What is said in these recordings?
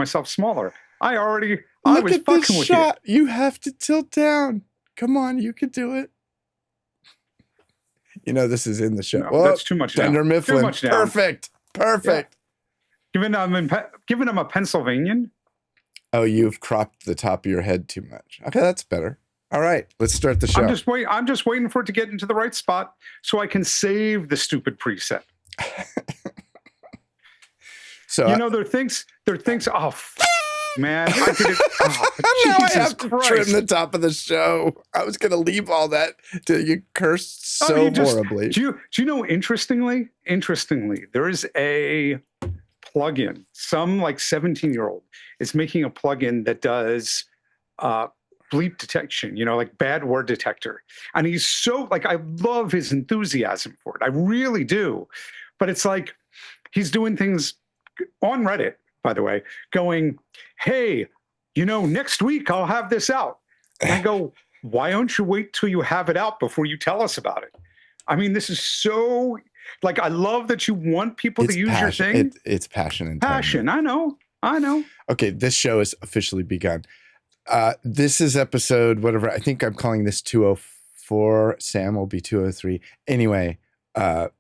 myself smaller. I Look was at this fucking with shot. You have to tilt down. Come on, you can do it. You know, this is in the show. No, that's too much Dunder down. Mifflin. Too much down. Perfect. Perfect. Yeah. Given I'm a Pennsylvanian. Oh, you've cropped the top of your head too much. Okay, that's better. All right, let's start the show. I'm just waiting for it to get into the right spot so I can save the stupid preset. So you know, there are things. Oh, man, I did it. Oh, now Jesus I have to Christ. trim the top of the show. I was going to leave all that till you cursed so horribly. Do you know? Interestingly, there is a plugin. Some like 17-year-old is making a plugin that does bleep detection. You know, like bad word detector. And he's so like, I love his enthusiasm for it. I really do. But it's like he's doing things on Reddit, by the way, going, hey, you know, next week I'll have this out. And I go, why don't you wait till you have it out before you tell us about it? I mean, this is so, like, I love that you want people to use your thing. It's passion and passion. I know. Okay, this show has officially begun. This is episode, whatever, I think I'm calling this 204. Sam will be 203. Anyway, Mr.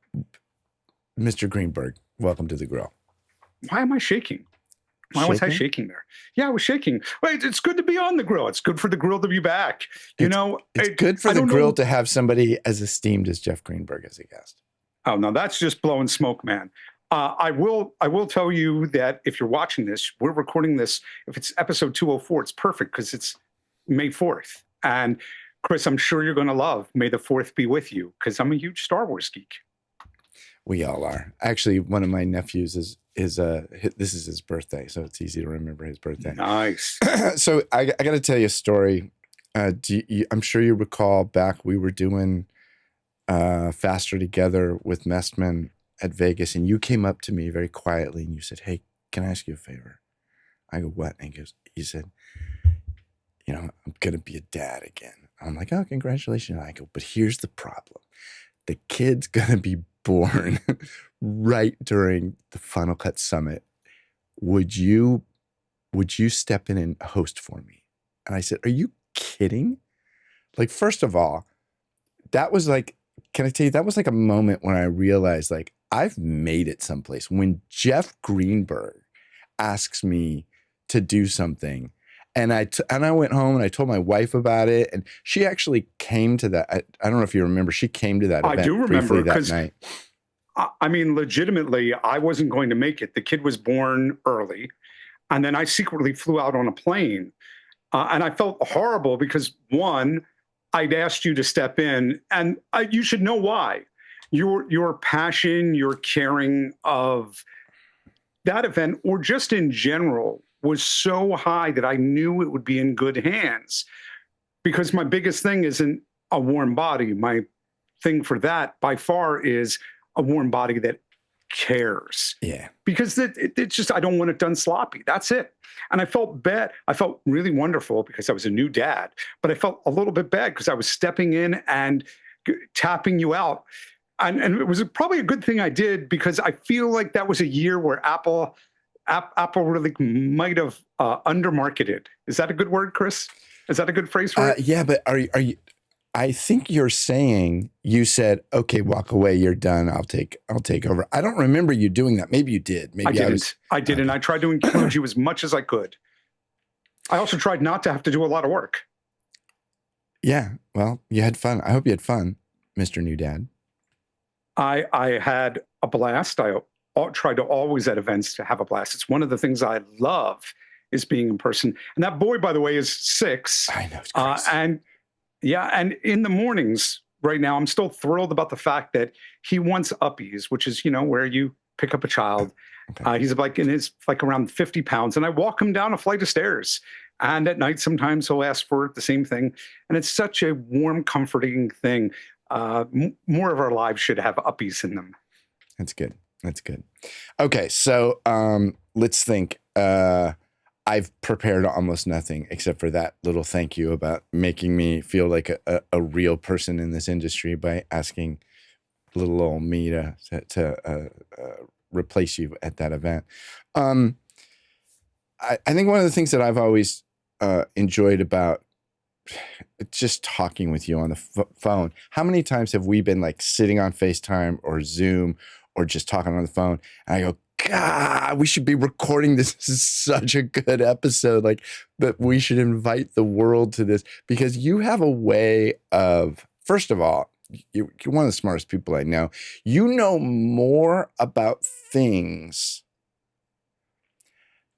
Greenberg, welcome to the grill. Why am I shaking? Why was I shaking there? Yeah, I was shaking. Wait, it's good to be on the grill. It's good for the grill to be back. It's good for the grill to have somebody as esteemed as Jeff Greenberg as a guest. Oh, no, that's just blowing smoke, man. I will tell you that if you're watching this, we're recording this. If it's episode 204, it's perfect because it's May 4th. And Chris, I'm sure you're going to love May the 4th be with you because I'm a huge Star Wars geek. We all are. Actually, one of my nephews this is his birthday, so it's easy to remember his birthday. Nice. So I got to tell you a story. I'm sure you recall back we were doing Faster Together with Messman at Vegas, and you came up to me very quietly and you said, "Hey, can I ask you a favor?" I go, "What?" And he said, "You know, I'm gonna be a dad again." I'm like, "Oh, congratulations." And I go, "But here's the problem. The kid's gonna be born right during the Final Cut Summit. Would you step in and host for me?" And I said, "Are you kidding?" Like, first of all, that was like, can I tell you, that was like a moment when I realized, like, I've made it someplace. When Jeff Greenberg asks me to do something, and I went home and I told my wife about it, and she actually came to that. I don't know if you remember. She came to that event. I do remember that night. I mean, legitimately, I wasn't going to make it. The kid was born early, and then I secretly flew out on a plane, and I felt horrible because one, I'd asked you to step in, and you should know why. Your passion, your caring of that event, or just in general, was so high that I knew it would be in good hands. Because my biggest thing isn't a warm body. My thing for that, by far, is a warm body that cares. Yeah. Because it's just, I don't want it done sloppy. That's it. And I felt bad. I felt really wonderful because I was a new dad, but I felt a little bit bad because I was stepping in and tapping you out. And it was probably a good thing I did because I feel like that was a year where Apple really might have undermarketed. Is that a good word, Chris? Is that a good phrase for it? Yeah, but are you? I think you're saying you said, "Okay, walk away. You're done. I'll take over." I don't remember you doing that. Maybe you did. Maybe I didn't. I tried to include you as much as I could. I also tried not to have to do a lot of work. Yeah. Well, you had fun. I hope you had fun, Mr. New Dad. I had a blast. I try to always at events to have a blast. It's one of the things I love is being in person. And that boy, by the way, is 6. I know. It's crazy. And in the mornings right now, I'm still thrilled about the fact that he wants uppies, which is, you know, where you pick up a child. Okay. He's like around 50 pounds, and I walk him down a flight of stairs. And at night, sometimes he'll ask for the same thing. And it's such a warm, comforting thing. More of our lives should have uppies in them. That's good. That's good. Okay, so let's think. I've prepared almost nothing except for that little thank you about making me feel like a real person in this industry by asking little old me to replace you at that event. I think one of the things that I've always enjoyed about just talking with you on the phone, how many times have we been like sitting on FaceTime or Zoom or just talking on the phone, and I go, God, we should be recording this. This is such a good episode. Like, but we should invite the world to this, because you have a way of, first of all, you're one of the smartest people I know. You know more about things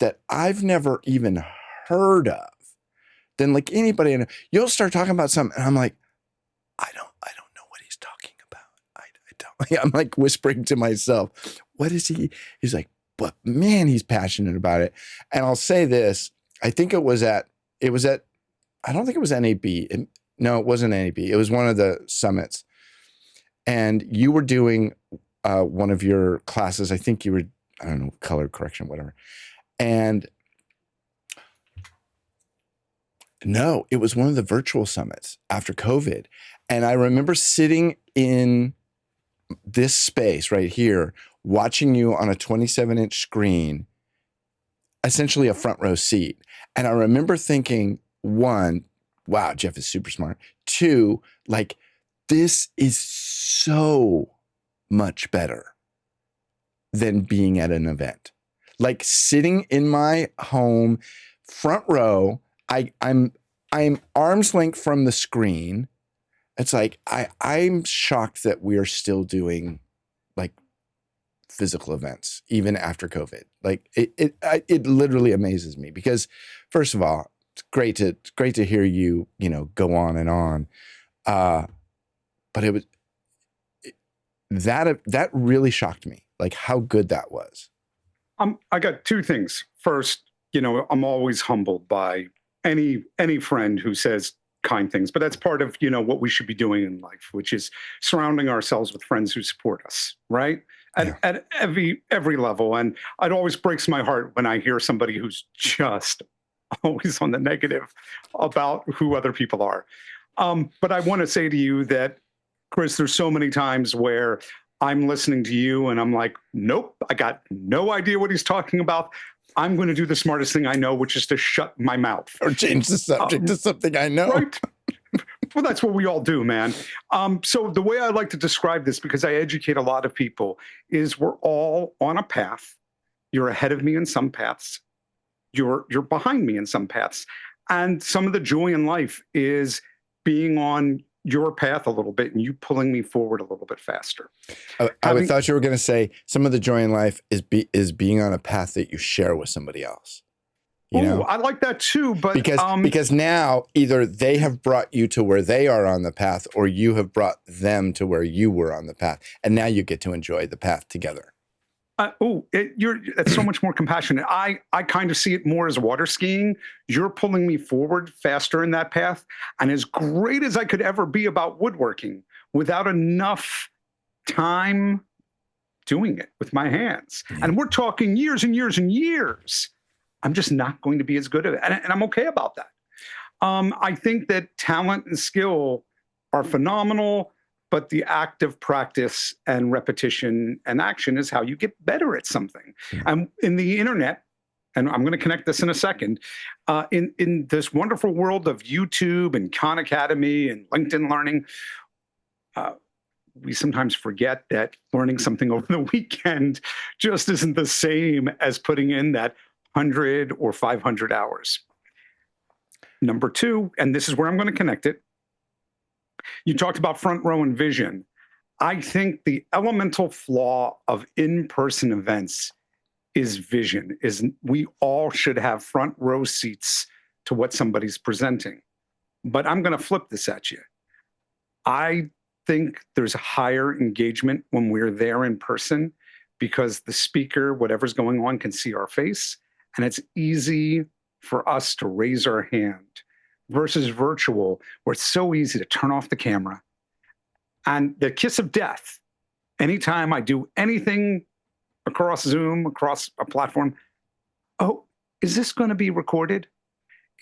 that I've never even heard of than like anybody I know. You'll start talking about something, and I'm like, I don't know what he's talking about. I don't. I'm like whispering to myself, what is he? He's like, but man, he's passionate about it. And I'll say this, I think it was at, I don't think it was NAB. No, it wasn't NAB. It was one of the summits. And you were doing one of your classes. I think you were, I don't know, color correction, whatever. And no, it was one of the virtual summits after COVID. And I remember sitting in this space right here, watching you on a 27-inch screen, essentially a front row seat. And I remember thinking, one, wow, Jeff is super smart. Two, like, this is so much better than being at an event. Like sitting in my home, front row, I'm arm's length from the screen. It's like, I'm shocked that we are still doing like physical events, even after COVID. Like it literally amazes me, because first of all, it's great to hear you, go on and on. But that really shocked me, like how good that was. I got two things. First, I'm always humbled by any friend who says kind things, but that's part of, what we should be doing in life, which is surrounding ourselves with friends who support us, right? At every level. And it always breaks my heart when I hear somebody who's just always on the negative about who other people are. But I want to say to you that, Chris, there's so many times where I'm listening to you and I'm like, nope, I got no idea what he's talking about. I'm going to do the smartest thing I know, which is to shut my mouth. Or change the subject to something I know. Right. Well, that's what we all do, man. So the way I like to describe this, because I educate a lot of people, is we're all on a path. You're ahead of me in some paths. You're behind me in some paths. And some of the joy in life is being on your path a little bit and you pulling me forward a little bit faster. I thought you were going to say some of the joy in life is being on a path that you share with somebody else. I like that too, but because now either they have brought you to where they are on the path, or you have brought them to where you were on the path, and now you get to enjoy the path together. That's so much more compassionate. I kind of see it more as water skiing. You're pulling me forward faster in that path. And as great as I could ever be about woodworking, without enough time doing it with my hands, and we're talking years and years and years, I'm just not going to be as good at it. And I'm okay about that. I think that talent and skill are phenomenal, but the active practice and repetition and action is how you get better at something. And in the internet, and I'm going to connect this in a second, in this wonderful world of YouTube and Khan Academy and LinkedIn Learning, we sometimes forget that learning something over the weekend just isn't the same as putting in that 100 or 500 hours. Number two, and this is where I'm going to connect it, you talked about front row and vision. I think the elemental flaw of in-person events is vision, is we all should have front row seats to what somebody's presenting. But I'm going to flip this at you. I think there's a higher engagement when we're there in person, because the speaker, whatever's going on, can see our face, and it's easy for us to raise our hand, versus virtual, where it's so easy to turn off the camera. And the kiss of death, anytime I do anything across Zoom, across a platform, oh, is this going to be recorded?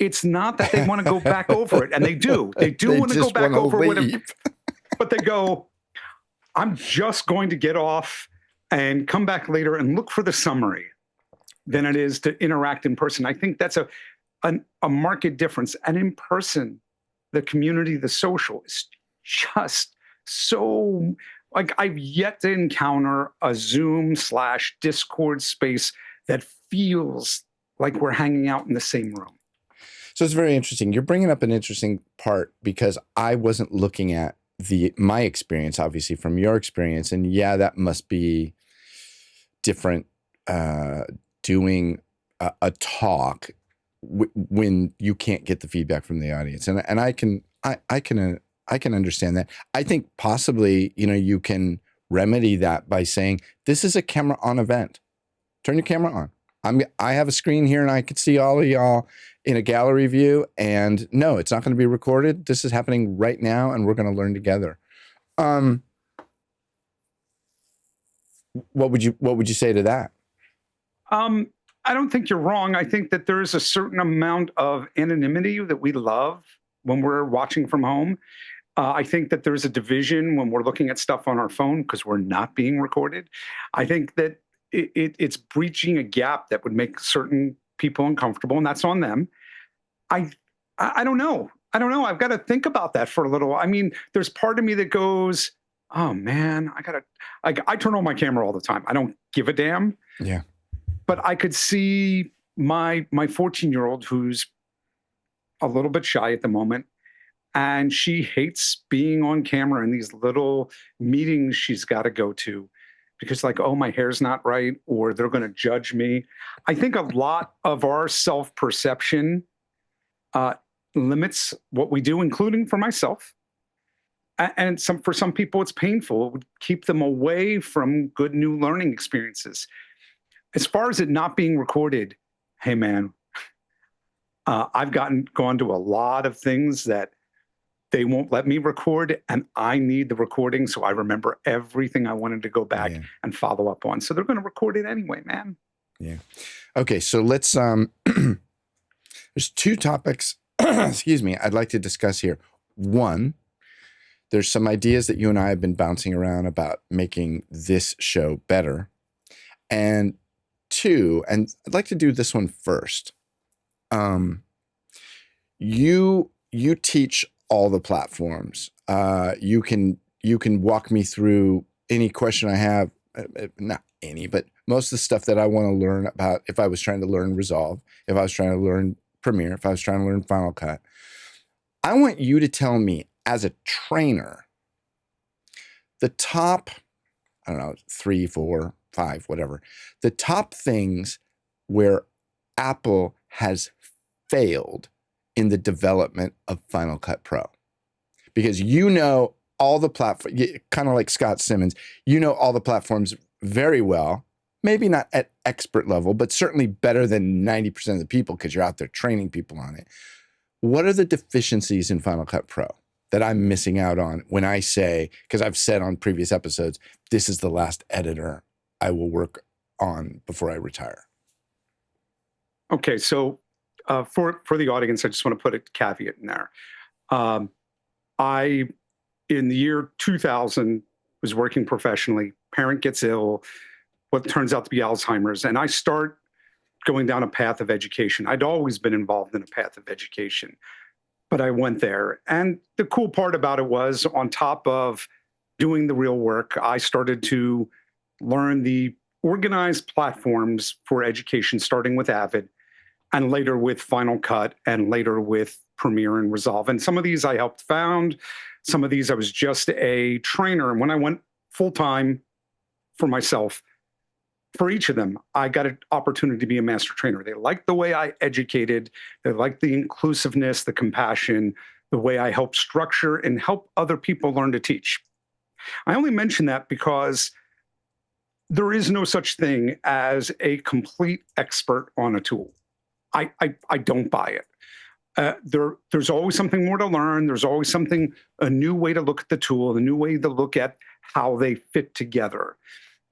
It's not that they want to go back over it, and they do. They want to go back over whatever, but they go, I'm just going to get off and come back later and look for the summary. than it is to interact in person. I think that's a marked difference. And in person, the community, the social is just so, like, I've yet to encounter a Zoom/Discord space that feels like we're hanging out in the same room. So it's very interesting. You're bringing up an interesting part because I wasn't looking at my experience, obviously, from your experience. And yeah, that must be different doing a talk when you can't get the feedback from the audience. And I can understand that. I think possibly, you can remedy that by saying, this is a camera on event. Turn your camera on. I have a screen here and I can see all of y'all in a gallery view, and no, it's not going to be recorded. This is happening right now and we're going to learn together. What would you say to that? I don't think you're wrong. I think that there is a certain amount of anonymity that we love when we're watching from home. I think that there's a division when we're looking at stuff on our phone because we're not being recorded. I think that it's breaching a gap that would make certain people uncomfortable, and that's on them. I don't know. I've got to think about that for a little. I mean, there's part of me that goes, oh man, I turn on my camera all the time. I don't give a damn. Yeah. But I could see my 14-year-old who's a little bit shy at the moment, and she hates being on camera in these little meetings she's got to go to because, like, oh, my hair's not right, or they're going to judge me. I think a lot of our self-perception limits what we do, including for myself. And for some people, it's painful. It would keep them away from good new learning experiences. As far as it not being recorded, hey, man, I've gone to a lot of things that they won't let me record, and I need the recording so I remember everything I wanted to go back and follow up on. So they're going to record it anyway, man. Yeah. Okay, so let's there's two topics, excuse me, I'd like to discuss here. One, there's some ideas that you and I have been bouncing around about making this show better. And two, and I'd like to do this one first. You teach all the platforms. You can walk me through any question I have, not any, but most of the stuff that I want to learn about. If I was trying to learn Resolve, if I was trying to learn Premiere, if I was trying to learn Final Cut, I want you to tell me as a trainer, the top, I don't know, 3, 4, 5, whatever, the top things where Apple has failed in the development of Final Cut Pro. Because all the platforms, kind of like Scott Simmons, all the platforms very well, maybe not at expert level, but certainly better than 90% of the people because you're out there training people on it. What are the deficiencies in Final Cut Pro that I'm missing out on when I say, because I've said on previous episodes, this is the last editor I will work on before I retire? Okay, so for the audience, I just want to put a caveat in there. I, in the year 2000, was working professionally. Parent gets ill, what turns out to be Alzheimer's, and I start going down a path of education. I'd always been involved in a path of education, but I went there. And the cool part about it was, on top of doing the real work, I started to learn the organized platforms for education, starting with Avid, and later with Final Cut, and later with Premiere and Resolve. And some of these I helped found, some of these I was just a trainer. And when I went full-time for myself, for each of them, I got an opportunity to be a master trainer. They liked the way I educated. They liked the inclusiveness, the compassion, the way I helped structure and help other people learn to teach. I only mention that because there is no such thing as a complete expert on a tool. I don't buy it. There's always something more to learn. There's always a new way to look at the tool, a new way to look at how they fit together.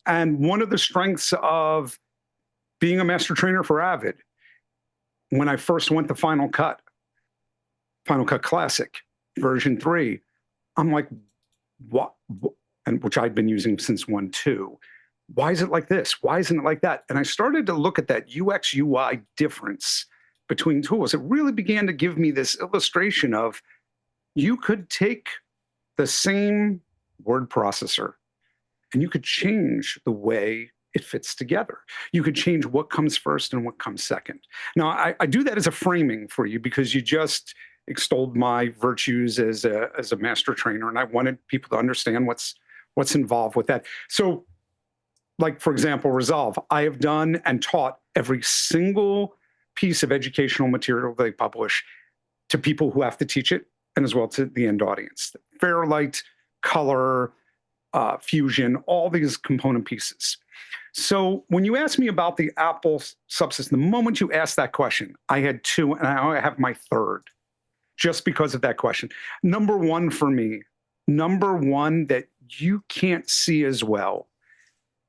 And one of the strengths of being a master trainer for Avid, when I first went to Final Cut Classic version 3, I'm like, what? And which I'd been using since 1.2. Why is it like this? Why isn't it like that? And I started to look at that UX UI difference between tools. It really began to give me this illustration of you could take the same word processor and you could change the way it fits together. You could change what comes first and what comes second. Now, I do that as a framing for you because you just extolled my virtues as a master trainer, and I wanted people to understand what's involved with that. So, like, for example, Resolve, I have done and taught every single piece of educational material they publish to people who have to teach it and as well to the end audience. Fairlight, Color, Fusion, all these component pieces. So when you ask me about the Apple subsystem, the moment you asked that question, I had two, and I have my third, just because of that question. Number one for me, number one that you can't see as well,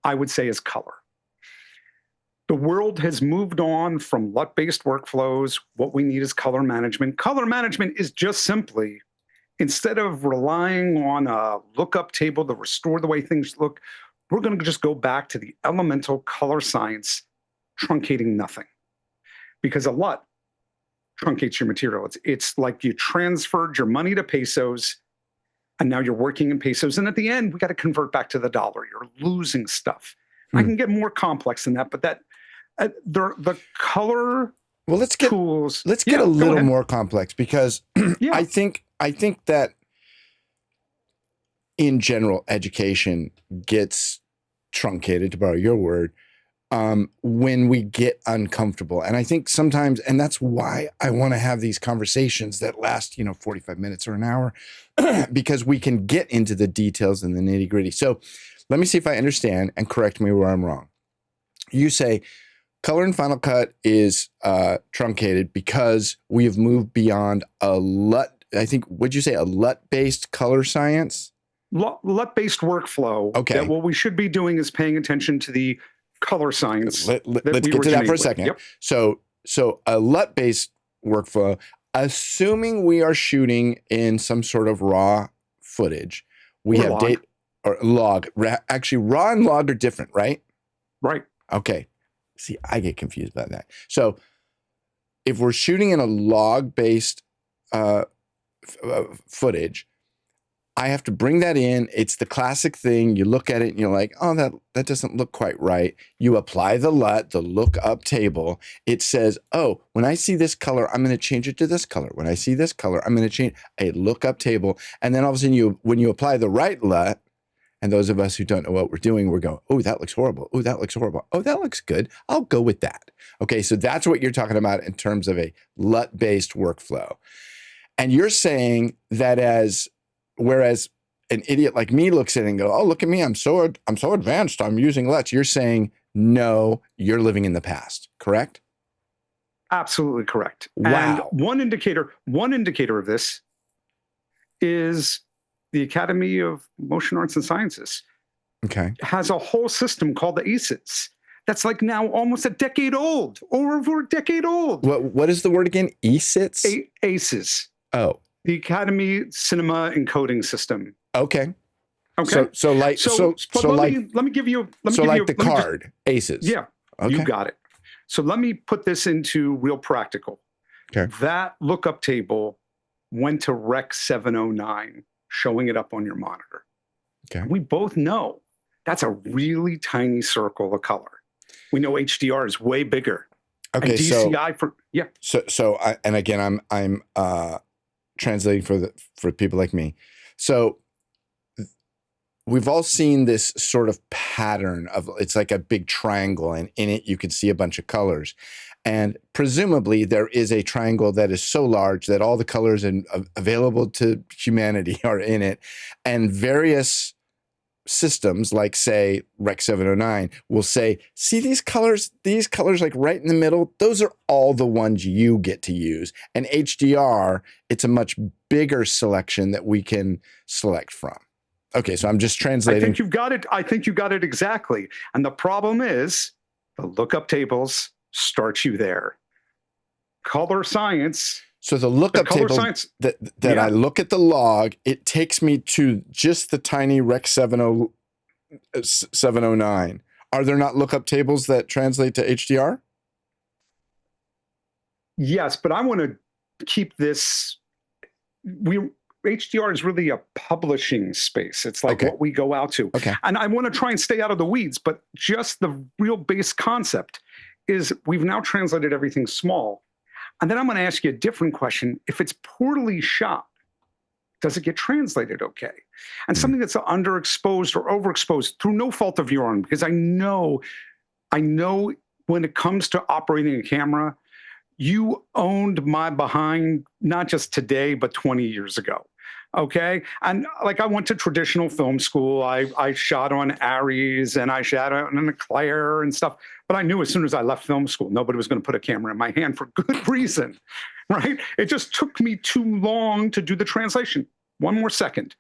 I would say, is color. The world has moved on from LUT-based workflows. What we need is color management. Color management is just simply, instead of relying on a lookup table to restore the way things look, we're going to just go back to the elemental color science, truncating nothing. Because a LUT truncates your material. It's like you transferred your money to pesos, and now you're working in pesos. And at the end, we got to convert back to the dollar. You're losing stuff. I can get more complex than that, but that the color tools. Let's get a little more complex because Yeah. I think that in general, education gets truncated, to borrow your word, when we get uncomfortable. And I think sometimes, and that's why I want to have these conversations that last, 45 minutes or an hour, because we can get into the details and the nitty gritty. So let me see if I understand and correct me where I'm wrong. You say color in Final Cut is truncated because we have moved beyond a LUT. I think, would you say a LUT-based color science? LUT-based workflow. Okay. That what we should be doing is paying attention to the color science. Let's get to that for a second. Yep. So a LUT-based workflow, assuming we are shooting in some sort of raw footage, we have data or log. Actually, raw and log are different, right? Right. Okay. See, I get confused by that. So if we're shooting in a log-based footage, I have to bring that in. It's the classic thing. You look at it and you're like, oh, that doesn't look quite right. You apply the LUT, the lookup table. It says, oh, when I see this color, I'm going to change it to this color. When I see this color, I'm going to change a lookup table. And then all of a sudden, when you apply the right LUT, and those of us who don't know what we're doing, we're going, oh, that looks horrible. Oh, that looks horrible. Oh, that looks good. I'll go with that. Okay, so that's what you're talking about in terms of a LUT-based workflow. And you're saying that whereas an idiot like me looks at it and go, oh, look at me, I'm so advanced, I'm using LUTs. You're saying, no, you're living in the past, correct? Absolutely correct. Wow. And one indicator of this is the Academy of Motion Arts and Sciences. Okay. Has a whole system called the ACEs. That's like now almost a decade old, or over a decade old. What is the word again? ESITs? ACEs. Oh. The Academy Cinema Encoding System. Okay. Okay. So let me give you the card ACEs. Yeah. Okay. You got it. So let me put this into real practical. Okay. That lookup table went to Rec 709, showing it up on your monitor. Okay. We both know that's a really tiny circle of color. We know HDR is way bigger. Okay. And DCI So and again, I'm translating for people like me. So we've all seen this sort of pattern of, it's like a big triangle, and in it you can see a bunch of colors. And presumably there is a triangle that is so large that all the colors available to humanity are in it. And various systems, like say Rec 709, will say, see these colors like right in the middle, those are all the ones you get to use. And HDR, it's a much bigger selection that we can select from. Okay, so I'm just translating. I think you got it exactly. And the problem is the lookup tables start you there. Color science. So the lookup table that I look at the log, it takes me to just the tiny Rec 709. Are there not lookup tables that translate to HDR? Yes, but I want to keep this. HDR is really a publishing space. It's like what we go out to. Okay. And I want to try and stay out of the weeds, but just the real base concept is we've now translated everything small. And then I'm going to ask you a different question. If it's poorly shot, does it get translated okay? And something that's underexposed or overexposed through no fault of your own, because I know when it comes to operating a camera, you owned my behind, not just today, but 20 years ago. Okay. And like I went to traditional film school. I shot on Aries and I shot on an Eclair and stuff. But I knew as soon as I left film school, nobody was going to put a camera in my hand for good reason. Right. It just took me too long to do the translation. One more second.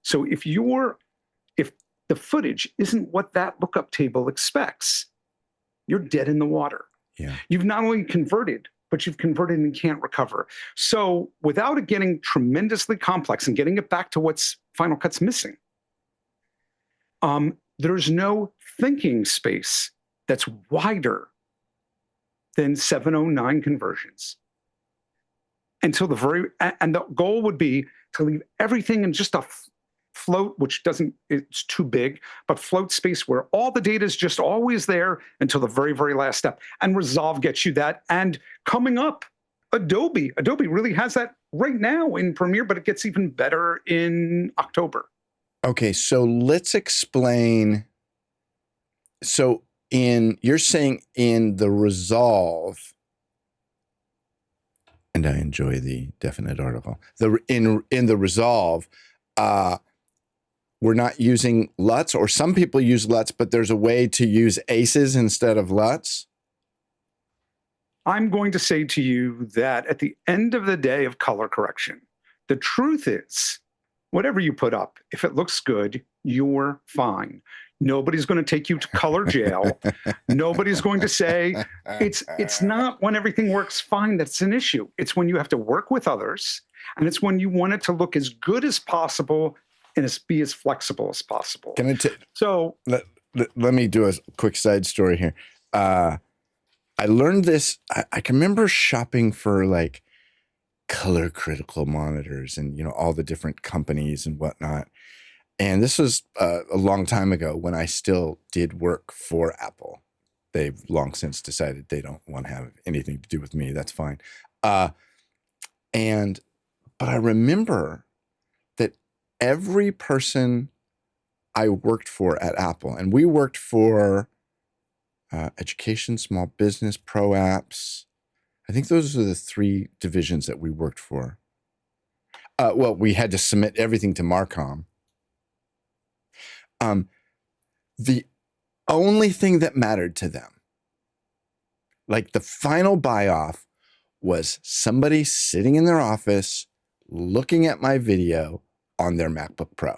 So if the footage isn't what that lookup table expects, you're dead in the water. Yeah. You've not only converted, but you've converted and can't recover. So without it getting tremendously complex and getting it back to what's Final Cut's missing, there's no thinking space that's wider than 709 conversions. Until and the goal would be to leave everything in just a float, it's too big, but float space where all the data is just always there until the very, very last step. And Resolve gets you that. And coming up, Adobe really has that right now in Premiere, but it gets even better in October. Okay, so let's explain. So you're saying in the Resolve, and I enjoy the definite article, in the Resolve, we're not using LUTs, or some people use LUTs, but there's a way to use ACEs instead of LUTs? I'm going to say to you that at the end of the day of color correction, the truth is, whatever you put up, if it looks good, you're fine. Nobody's going to take you to color jail. Nobody's going to say, it's not when everything works fine that's an issue. It's when you have to work with others, and it's when you want it to look as good as possible and be as flexible as possible. Can I let me do a quick side story here. I learned this. I can remember shopping for like color critical monitors and, all the different companies and whatnot. And this was a long time ago when I still did work for Apple. They've long since decided they don't want to have anything to do with me. That's fine. But I remember that every person I worked for at Apple, and we worked for education, small business, pro apps. I think those are the three divisions that we worked for. Well, we had to submit everything to Marcom. The only thing that mattered to them, like the final buy-off, was somebody sitting in their office looking at my video on their MacBook Pro.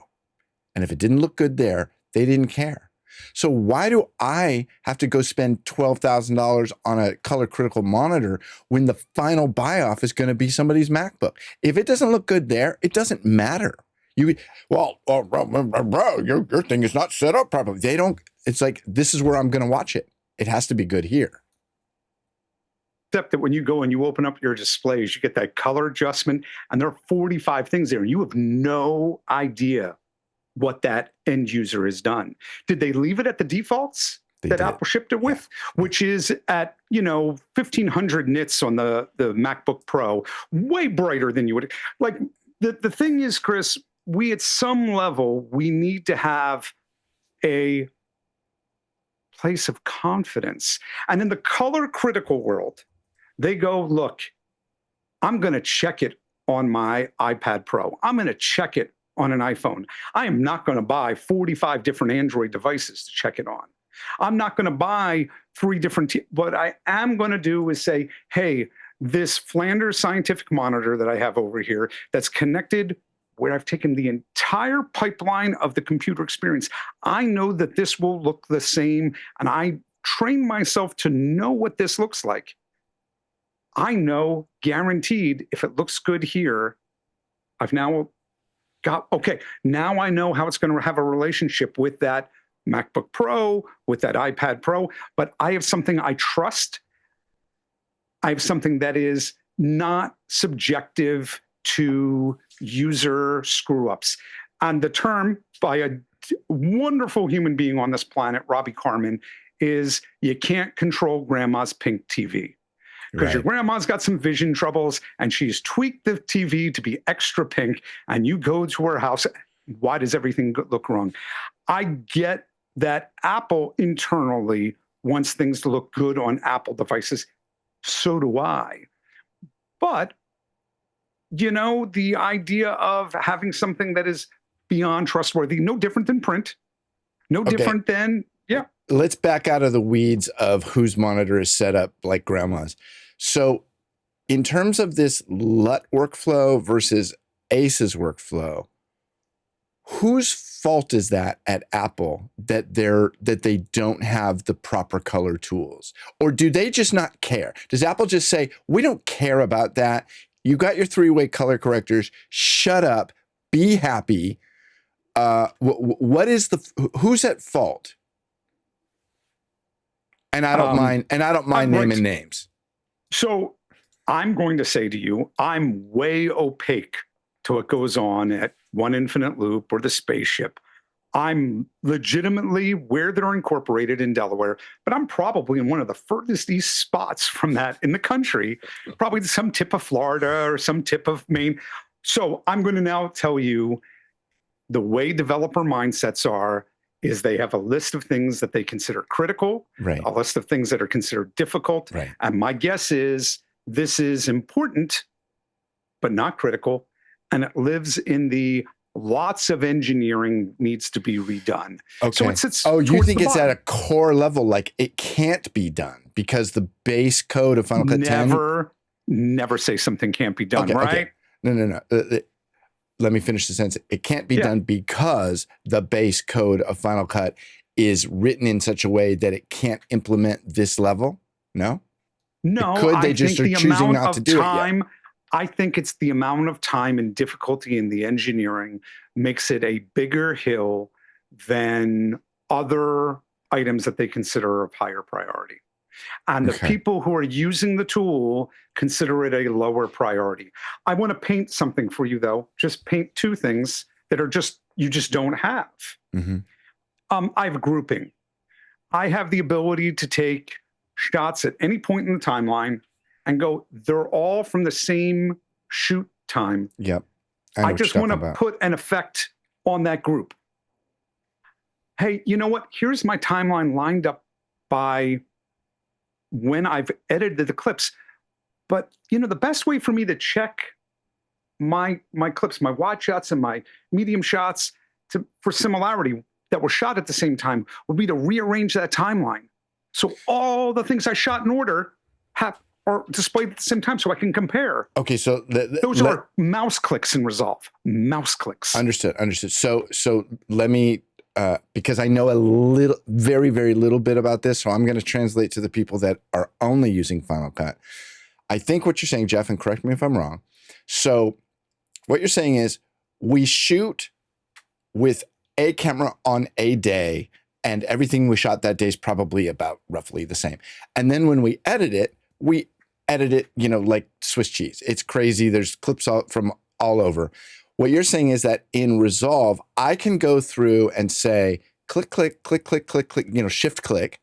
And if it didn't look good there, they didn't care. So why do I have to go spend $12,000 on a color critical monitor when the final buy-off is going to be somebody's MacBook? If it doesn't look good there, it doesn't matter. Bro, your thing is not set up properly. It's like, this is where I'm going to watch it. It has to be good here. Except that when you go and you open up your displays, you get that color adjustment, and there are 45 things there, and you have no idea what that end user has done. Did they leave it at the defaults that Apple shipped it with, which is at 1,500 nits on the MacBook Pro, way brighter than you would like. The thing is, Chris, we at some level we need to have a place of confidence, and in the color critical world, they go, look, I'm going to check it on my iPad Pro. I'm going to check it on an iPhone. I am not going to buy 45 different Android devices to check it on. I'm not going to buy 3 different. What I am going to do is say, hey, this Flanders scientific monitor that I have over here that's connected, where I've taken the entire pipeline of the computer experience, I know that this will look the same, and I train myself to know what this looks like. I know, guaranteed, if it looks good here, I've now got, okay, now I know how it's going to have a relationship with that MacBook Pro, with that iPad Pro, but I have something I trust. I have something that is not subjective to user screw ups. And the term by a wonderful human being on this planet, Robbie Carmen, is you can't control grandma's pink TV. Because your grandma's got some vision troubles and she's tweaked the TV to be extra pink, and you go to her house. Why does everything look wrong? I get that Apple internally wants things to look good on Apple devices. So do I. But, you know, the idea of having something that is beyond trustworthy, no different than print, no different than, yeah. Let's back out of the weeds of whose monitor is set up like grandma's. So in terms of this LUT workflow versus ACE's workflow, whose fault is that at Apple that they don't have the proper color tools? Or do they just not care? Does Apple just say, we don't care about that? You got your 3-way color correctors. Shut up. Be happy. What is who's at fault? And I don't mind. And I don't mind naming names. So I'm going to say to you, I'm way opaque to what goes on at One Infinite Loop or the spaceship. I'm legitimately where they're incorporated in Delaware, but I'm probably in one of the furthest east spots from that in the country, probably some tip of Florida or some tip of Maine. So I'm going to now tell you the way developer mindsets are is they have a list of things that they consider critical, a list of things that are considered difficult. And my guess is this is important, but not critical. And it lives in the lots of engineering needs to be redone. Okay. So you think it's at a core level, like it can't be done because the base code of Final Cut 10? Never say something can't be done, right? Okay. No. Let me finish the sentence. It can't be done because the base code of Final Cut is written in such a way that it can't implement this level? No? No. Could they just are choosing not to do it yet? I think it's the amount of time and difficulty in the engineering makes it a bigger hill than other items that they consider of higher priority. And the people who are using the tool consider it a lower priority. I want to paint something for you, though. Just paint 2 things that are you just don't have. I have grouping. I have the ability to take shots at any point in the timeline and go, they're all from the same shoot time. Yep. I just want to put an effect on that group. Hey, you know what? Here's my timeline lined up by when I've edited the clips. But, you know, the best way for me to check my clips, my wide shots and my medium shots for similarity that were shot at the same time would be to rearrange that timeline. So all the things I shot in order are displayed at the same time so I can compare. Okay, so those are mouse clicks in Resolve. Mouse clicks. Understood. So let me, because I know a little, very, very little bit about this, so I'm going to translate to the people that are only using Final Cut. I think what you're saying, Jeff, and correct me if I'm wrong. So what you're saying is we shoot with a camera on a day, and everything we shot that day is probably about roughly the same. And then when we edit it, you know, like Swiss cheese. It's crazy. There's clips from all over. What you're saying is that in Resolve, I can go through and say, click, click, click, click, click, click, you know, shift click,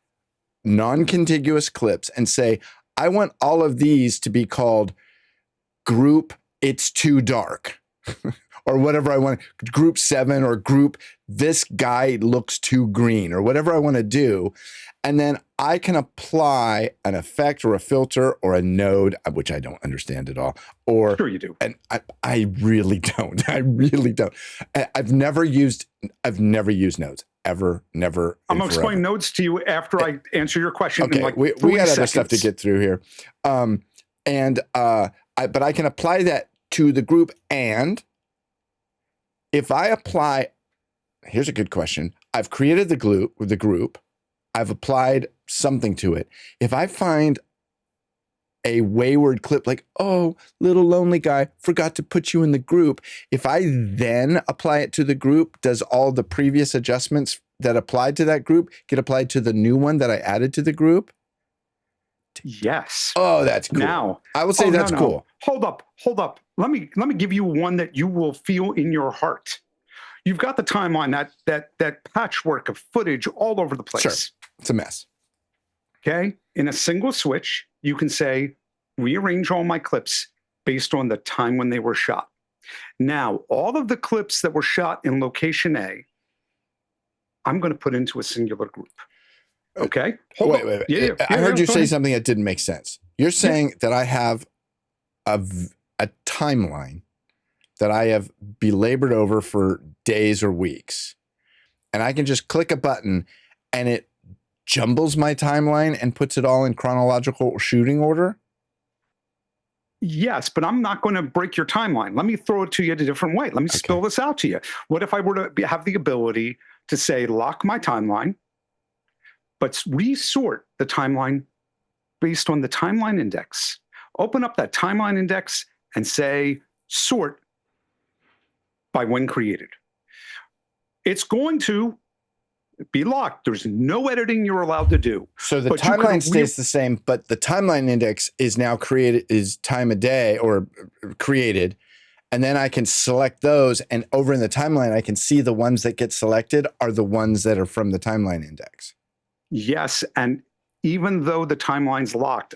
non-contiguous clips, and say, I want all of these to be called group it's too dark or whatever I want, group 7 or group this guy looks too green or whatever I want to do. And then I can apply an effect or a filter or a node, which I don't understand at all. Or sure you do. And I really don't. I really don't. I've never used nodes. Ever, never. I'm going to explain nodes to you after I answer your question. Okay, in like we got other stuff to get through here. But I can apply that to the group. And if I apply, here's a good question. I've created the group. I've applied something to it. If I find a wayward clip like, oh, little lonely guy, forgot to put you in the group. If I then apply it to the group, does all the previous adjustments that applied to that group get applied to the new one that I added to the group? Yes. Oh, that's cool. Now, I will say that's cool. Hold up. Let me give you one that you will feel in your heart. You've got the timeline, that patchwork of footage all over the place. Sure. It's a mess. Okay. In a single switch, you can say, rearrange all my clips based on the time when they were shot. Now, all of the clips that were shot in location A, I'm going to put into a singular group. Okay. Wait. Yeah, I heard you say ahead. something that didn't make sense. You're saying that I have a timeline that I have belabored over for days or weeks, and I can just click a button and it jumbles my timeline and puts it all in chronological shooting order? Yes, but I'm not going to break your timeline. Let me throw it to you in a different way. Let me spill this out to you. What if I were to have the ability to say, lock my timeline, but resort the timeline based on the timeline index? Open up that timeline index and say, sort by when created. It's going to be locked. There's no editing you're allowed to do. So the timeline stays the same, but the timeline index is now created, is time of day or created. And then I can select those, and over in the timeline, I can see the ones that get selected are the ones that are from the timeline index. Yes. And even though the timeline's locked,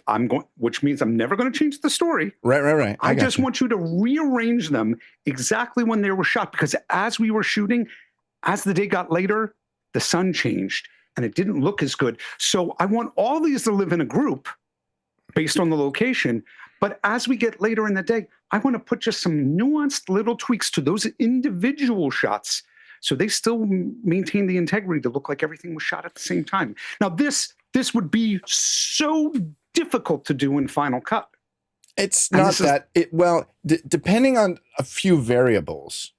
which means I'm never going to change the story. Right. I just want you to rearrange them exactly when they were shot, because as we were shooting, as the day got later, the sun changed and it didn't look as good. So I want all these to live in a group based on the location. But as we get later in the day, I want to put just some nuanced little tweaks to those individual shots so they still maintain the integrity to look like everything was shot at the same time. Now, this would be so difficult to do in Final Cut. It's not that depending on a few variables,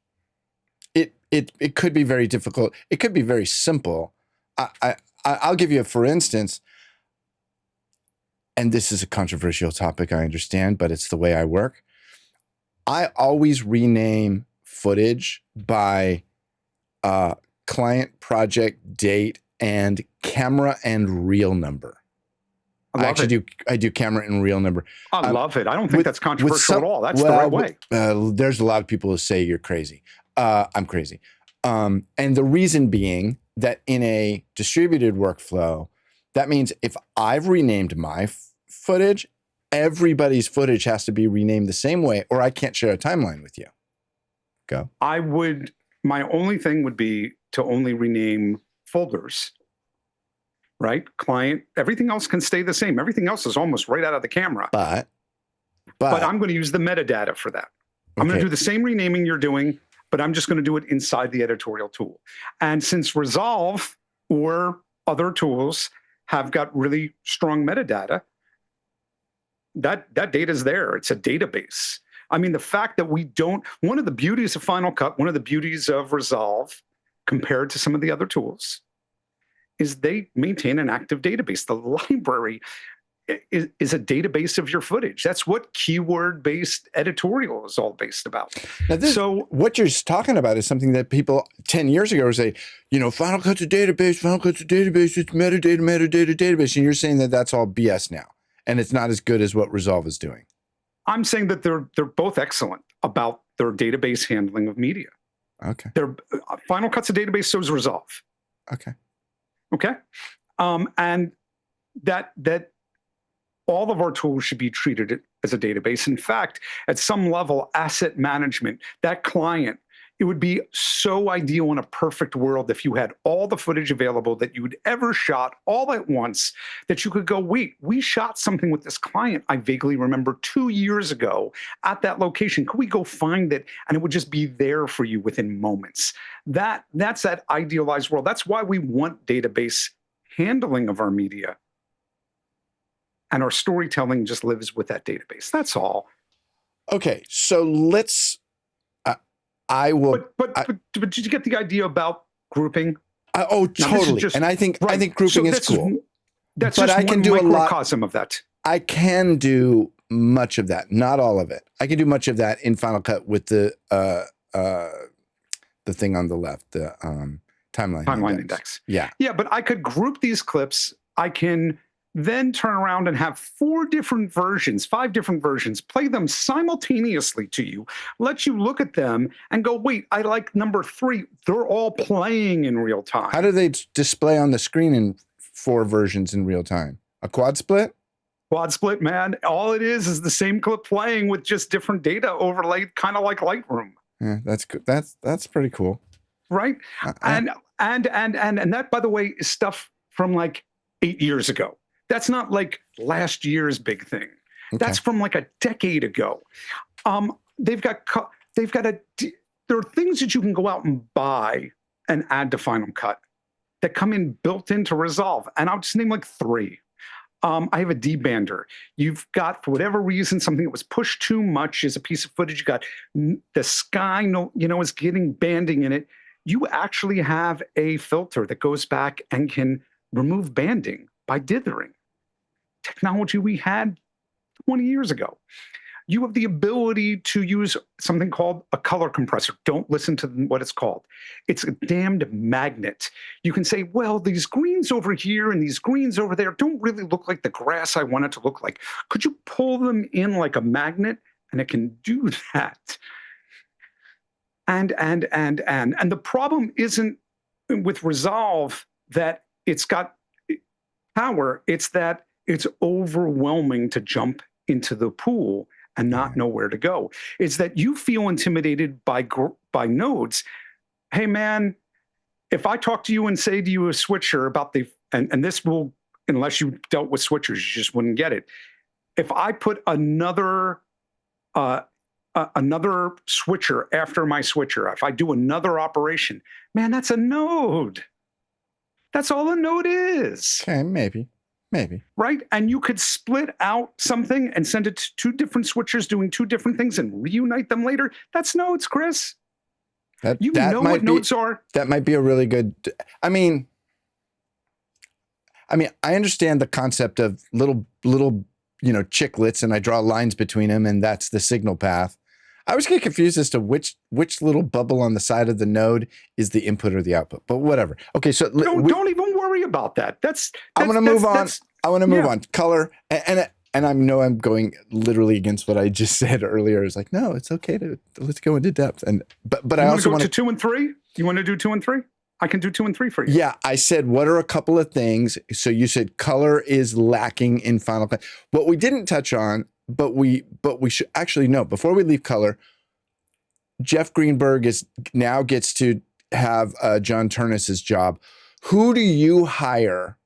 it could be very difficult. It could be very simple. I'll give you for instance, and this is a controversial topic, I understand, but it's the way I work. I always rename footage by client, project, date, and camera and reel number. I do camera and reel number. I love it. I don't think that's controversial at all. That's the right way. There's a lot of people who say you're crazy. I'm crazy. And the reason being that in a distributed workflow, that means if I've renamed my footage, everybody's footage has to be renamed the same way, or I can't share a timeline with you. Go. My only thing would be to only rename folders, right? Client, everything else can stay the same. Everything else is almost right out of the camera. But I'm going to use the metadata for that. I'm going to do the same renaming you're doing, but I'm just going to do it inside the editorial tool. And since Resolve or other tools have got really strong metadata, that data is there. It's a database. I mean, the fact that one of the beauties of Final Cut, one of the beauties of Resolve compared to some of the other tools is they maintain an active database. The library is a database of your footage. That's what keyword-based editorial is all based about. Now what you're talking about is something that people 10 years ago would say, Final Cut's a database, it's metadata database. And you're saying that that's all BS now, and it's not as good as what Resolve is doing. I'm saying that they're both excellent about their database handling of media. Okay. Final Cut's a database, so is Resolve. Okay. And that all of our tools should be treated as a database. In fact, at some level, asset management, that client, it would be so ideal in a perfect world if you had all the footage available that you'd ever shot all at once, that you could go, wait, we shot something with this client I vaguely remember 2 years ago at that location. Could we go find it? And it would just be there for you within moments. That's that idealized world. That's why we want database handling of our media. And our storytelling just lives with that database. That's all. Okay, so let's. I will. But did you get the idea about grouping? Totally. And I think grouping is cool. That's just one microcosm of that. I can do much of that, not all of it. I can do much of that in Final Cut with the thing on the left, the Timeline index. Yeah. Yeah, but I could group these clips. I can then turn around and have 4 different versions, 5 different versions, play them simultaneously to you, let you look at them and go, wait, I like number 3. They're all playing in real time. How do they display on the screen in 4 versions in real time? A quad split? Quad split, man. All it is the same clip playing with just different data overlaid, kind of like Lightroom. Yeah, that's good. That's pretty cool. Right? And that, by the way, is stuff from like 8 years ago. That's not like last year's big thing. Okay. That's from like a decade ago. There are things that you can go out and buy and add to Final Cut that come in built into Resolve. And I'll just name like 3. I have a debander. You've got, for whatever reason, something that was pushed too much as a piece of footage. You got the sky, is getting banding in it. You actually have a filter that goes back and can remove banding by dithering. Technology we had 20 years ago. You have the ability to use something called a color compressor. Don't listen to what it's called. It's a damned magnet. You can say, well, these greens over here and these greens over there don't really look like the grass I want it to look like. Could you pull them in like a magnet? And it can do that. And the problem isn't with Resolve that it's got power. It's that it's overwhelming to jump into the pool and not know where to go. It's that you feel intimidated by nodes. Hey, man, if I talk to you and say to you a switcher about and this will, unless you dealt with switchers, you just wouldn't get it. If I put another switcher after my switcher, if I do another operation, man, that's a node. That's all a node is. Okay, maybe. Right? And you could split out something and send it to 2 different switchers doing 2 different things and reunite them later. That's nodes, Chris. What nodes are. That might be a really good. I mean, I understand the concept of little chiclets, and I draw lines between them, and that's the signal path. I always get confused as to which little bubble on the side of the node is the input or the output, but whatever. Okay, so don't even worry about that. I want to move on. I want to move on. Color, and I know I'm going literally against what I just said earlier. It's like, no, it's okay let's go into depth. But I also want to 2 and 3. You want to do 2 and 3? I can do 2 and 3 for you. Yeah, I said, what are a couple of things? So you said color is lacking in Final Cut. What we didn't touch on, but we should actually know before we leave color. Jeff Greenberg gets to have John Ternus's job. Who do you hire,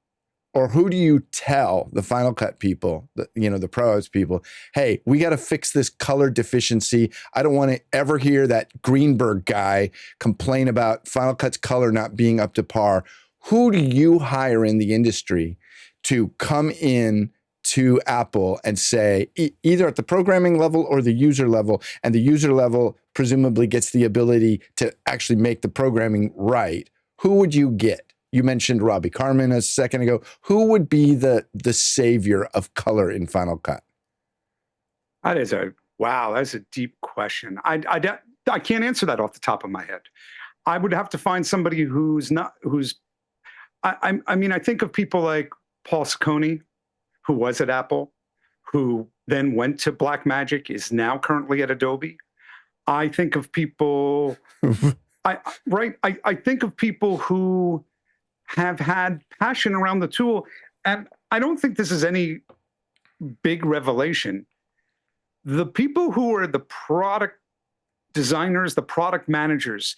or who do you tell the Final Cut people, the pros people? Hey, we got to fix this color deficiency. I don't want to ever hear that Greenberg guy complain about Final Cut's color not being up to par. Who do you hire in the industry to come in to Apple and say, either at the programming level or the user level, and the user level presumably gets the ability to actually make the programming right? Who would you get? You mentioned Robbie Carmen a second ago. Who would be the savior of color in Final Cut? That's a deep question. I can't answer that off the top of my head. I would have to find somebody I think of people like Paul Saccone, who was at Apple, who then went to Blackmagic, is now currently at Adobe. I think of people, I think of people who have had passion around the tool. And I don't think this is any big revelation. The people who are the product designers, the product managers,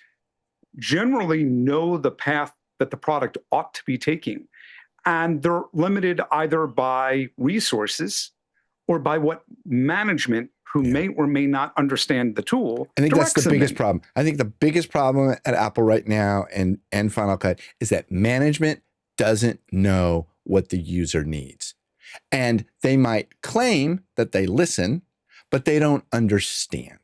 generally know the path that the product ought to be taking. And they're limited either by resources or by what management, who may or may not understand the tool. I think that's the biggest problem. I think the biggest problem at Apple right now and Final Cut is that management doesn't know what the user needs. And they might claim that they listen, but they don't understand.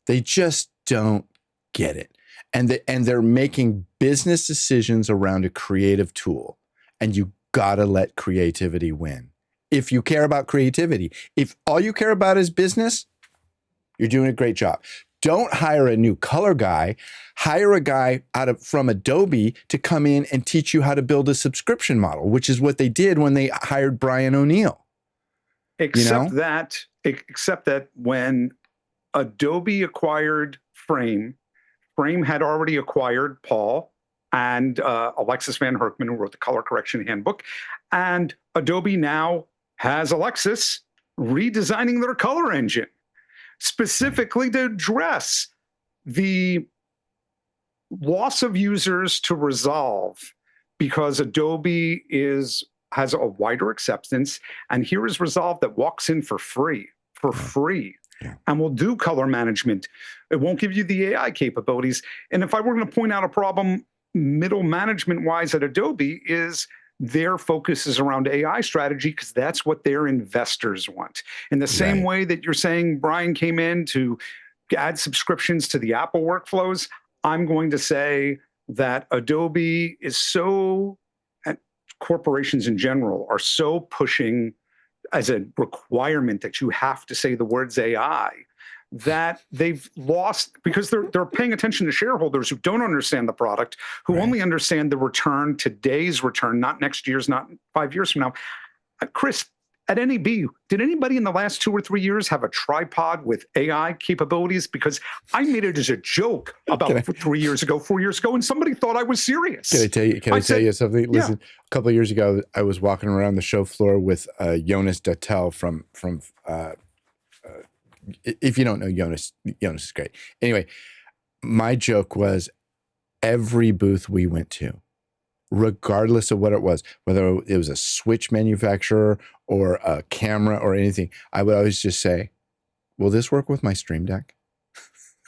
They just don't get it. And they're making business decisions around a creative tool. And you gotta let creativity win. If you care about creativity, if all you care about is business, you're doing a great job. Don't hire a new color guy. Hire a guy from Adobe to come in and teach you how to build a subscription model, which is what they did when they hired Brian O'Neill. Except that when Adobe acquired Frame had already acquired Paul and Alexis Van Herkman, who wrote the color correction handbook. And Adobe now has Alexis redesigning their color engine specifically to address the loss of users to Resolve, because Adobe has a wider acceptance. And here is Resolve that walks in for free. Yeah. And will do color management. It won't give you the AI capabilities. And if I were going to point out a problem middle management wise at Adobe, is their focus is around AI strategy, because that's what their investors want. In the same way that you're saying Brian came in to add subscriptions to the Apple workflows, I'm going to say that Adobe is so, and corporations in general are so pushing as a requirement that you have to say the words AI, that they've lost, because they're paying attention to shareholders who don't understand the product, who only understand the return, today's return, not next year's, not 5 years from now. Chris, at NAB, did anybody in the last 2 or 3 years have a tripod with AI capabilities? Because I made it as a joke about 4 years ago, and somebody thought I was serious. Can I tell you something? Listen, a couple of years ago, I was walking around the show floor with Jonas Dattel from if you don't know Jonas is great. Anyway, my joke was every booth we went to, regardless of what it was, whether it was a switch manufacturer or a camera or anything, I would always just say, will this work with my StreamDeck?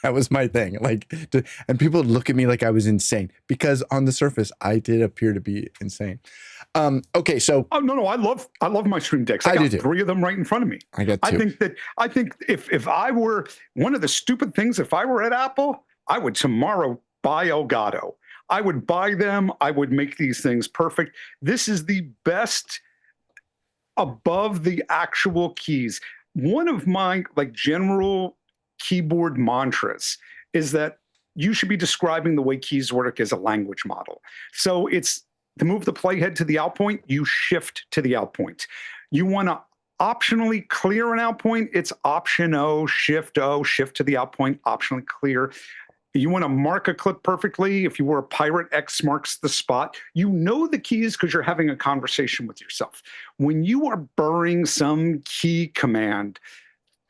That was my thing. And people would look at me like I was insane, because on the surface, I did appear to be insane. Okay, so I love my StreamDecks. I got 3 of them right in front of me. I got 2. I think if I were one of the stupid things, if I were at Apple, I would tomorrow buy Elgato. I would buy them. I would make these things perfect. This is the best above the actual keys. One of my general keyboard mantras is that you should be describing the way keys work as a language model. So it's to move the playhead to the out point, you shift to the out point. You want to optionally clear an out point, it's Option O, shift to the out point, optionally clear. You want to mark a clip perfectly. If you were a pirate, X marks the spot. You know the keys because you're having a conversation with yourself. When you are burring some key command,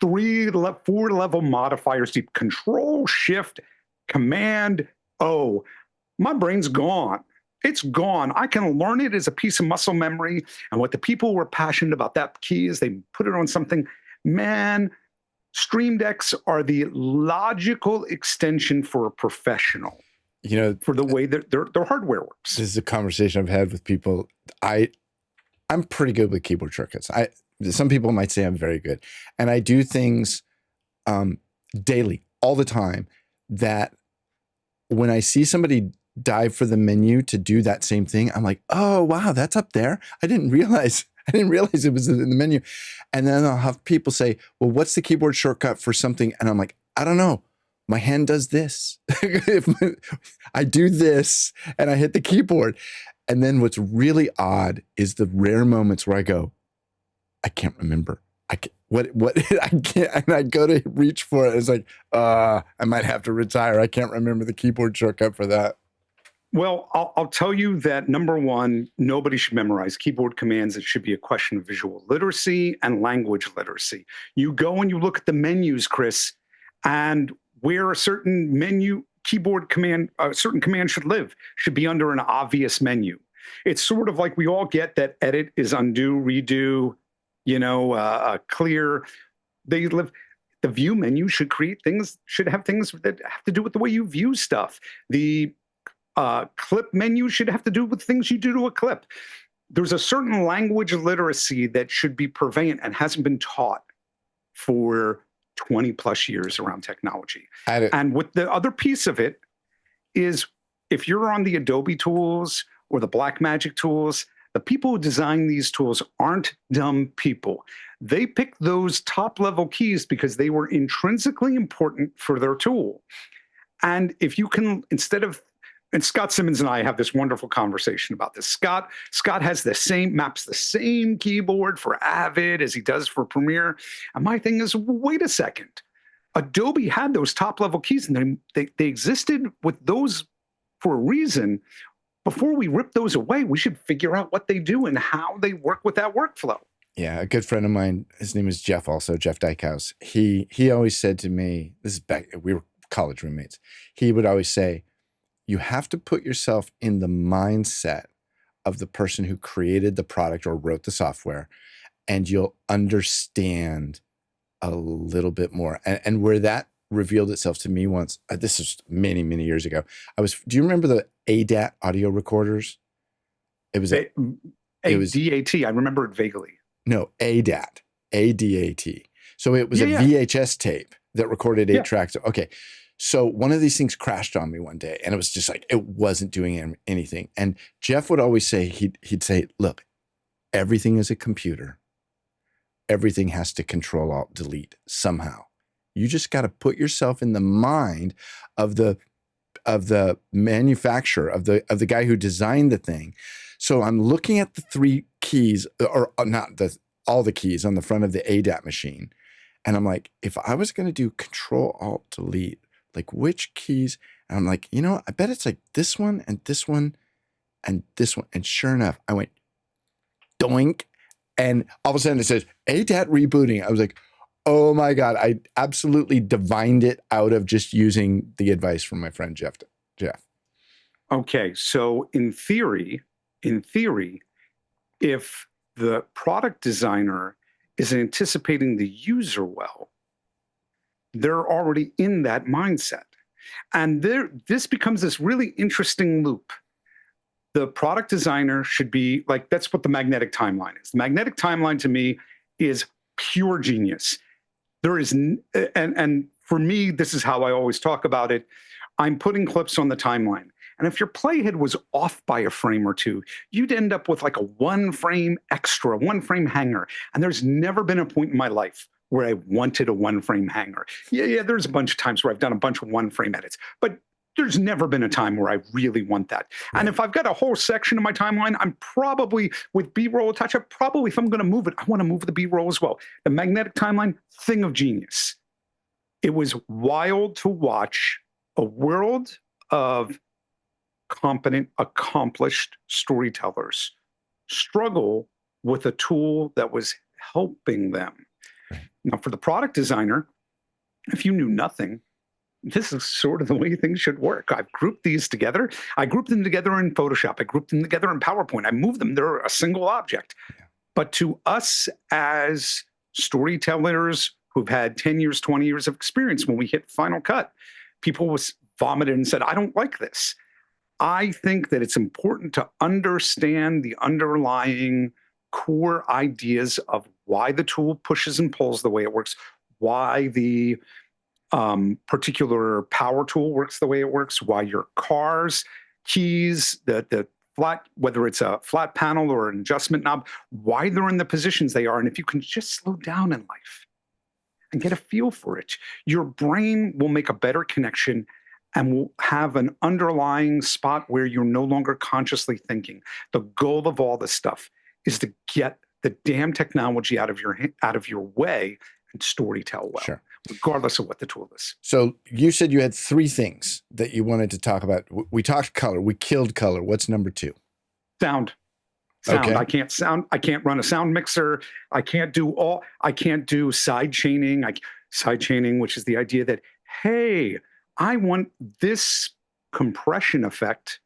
4-level modifiers deep, Control, Shift, Command, O, my brain's gone. It's gone. I can learn it as a piece of muscle memory. And what the people were passionate about that key is they put it on something. Man, StreamDecks are the logical extension for a professional. For the way that their hardware works. This is a conversation I've had with people. I'm pretty good with keyboard shortcuts. Some people might say I'm very good. And I do things daily, all the time, that when I see somebody dive for the menu to do that same thing, I'm like, oh, wow, that's up there. I didn't realize it was in the menu. And then I'll have people say, well, what's the keyboard shortcut for something? And I'm like, I don't know. My hand does this. I do this and I hit the keyboard. And then what's really odd is the rare moments where I go, I can't remember. I can't, and I go to reach for it. It's like, I might have to retire. I can't remember the keyboard shortcut for that. Well, I'll tell you that, number one, nobody should memorize keyboard commands. It should be a question of visual literacy and language literacy. You go and you look at the menus, Chris, and where a certain keyboard command, a certain command should live, should be under an obvious menu. It's sort of like we all get that edit is undo, redo, clear. They live. The view menu should have things that have to do with the way you view stuff. The clip menu should have to do with things you do to a clip. There's a certain language literacy that should be prevalent and hasn't been taught for 20 plus years around technology. And with the other piece of it is, if you're on the Adobe tools or the Blackmagic tools, The people who design these tools aren't dumb people. They picked those top-level keys because they were intrinsically important for their tool. And if you can, and Scott Simmons and I have this wonderful conversation about this. Scott has maps the same keyboard for Avid as he does for Premiere. And my thing is, wait a second. Adobe had those top-level keys, and they existed with those for a reason. Before we rip those away, we should figure out what they do and how they work with that workflow. Yeah, a good friend of mine, his name is Jeff also, Jeff Dykehouse. He always said to me, this is back, we were college roommates. He would always say, you have to put yourself in the mindset of the person who created the product or wrote the software, and you'll understand a little bit more. And where that revealed itself to me once, this is many, many years ago. Do you remember the ADAT audio recorders? It was ADAT. I remember it vaguely. No, ADAT, ADAT. So it was a VHS tape that recorded 8 tracks. Okay. So one of these things crashed on me one day, and it was just like, it wasn't doing anything. And Jeff would always say, he'd say, look, everything is a computer. Everything has to Control Alt Delete somehow. You just got to put yourself in the mind of the manufacturer, of the guy who designed the thing. So I'm looking at the 3 keys, or not all the keys on the front of the ADAT machine. And I'm like, if I was going to do Control Alt Delete, like which keys? And I'm like, I bet it's like this one and this one and this one. And sure enough, I went doink. And all of a sudden it says ADAT rebooting. I was like, oh my God, I absolutely divined it out of just using the advice from my friend Jeff. Okay, so in theory, if the product designer is anticipating the user well, they're already in that mindset. And this becomes this really interesting loop. The product designer should be like, that's what the magnetic timeline is. The magnetic timeline to me is pure genius. There is, and for me, this is how I always talk about it. I'm putting clips on the timeline. And if your playhead was off by a frame or two, you'd end up with like a 1 frame extra, 1 frame hanger. And there's never been a point in my life where I wanted a 1 frame hanger. Yeah, there's a bunch of times where I've done a bunch of 1 frame edits, but there's never been a time where I really want that. Right. And if I've got a whole section of my timeline, I'm probably, with B-roll attached, if I'm going to move it, I want to move the B-roll as well. The magnetic timeline, thing of genius. It was wild to watch a world of competent, accomplished storytellers struggle with a tool that was helping them. Right. Now, for the product designer, if you knew nothing, this is sort of the way things should work. I've grouped these together. I grouped them together in Photoshop. I grouped them together in PowerPoint. I moved them. They're a single object. Yeah. But to us as storytellers who've had 10 years, 20 years of experience, when we hit Final Cut, people vomited and said, I don't like this. I think that it's important to understand the underlying core ideas of why the tool pushes and pulls the way it works, why the particular power tool works the way it works, why your car's keys, the flat, whether it's a flat panel or an adjustment knob, why they're in the positions they are. And if you can just slow down in life and get a feel for it, your brain will make a better connection and will have an underlying spot where you're no longer consciously thinking. The goal of all this stuff is to get the damn technology out of your way and storytell well. Sure. Regardless of what the tool is. So you said you had 3 things that you wanted to talk about. We talked color. We killed color. What's number 2? Sound. Okay. I can't run a sound mixer. I can't do side chaining. Side chaining, which is the idea that, hey, I want this compression effect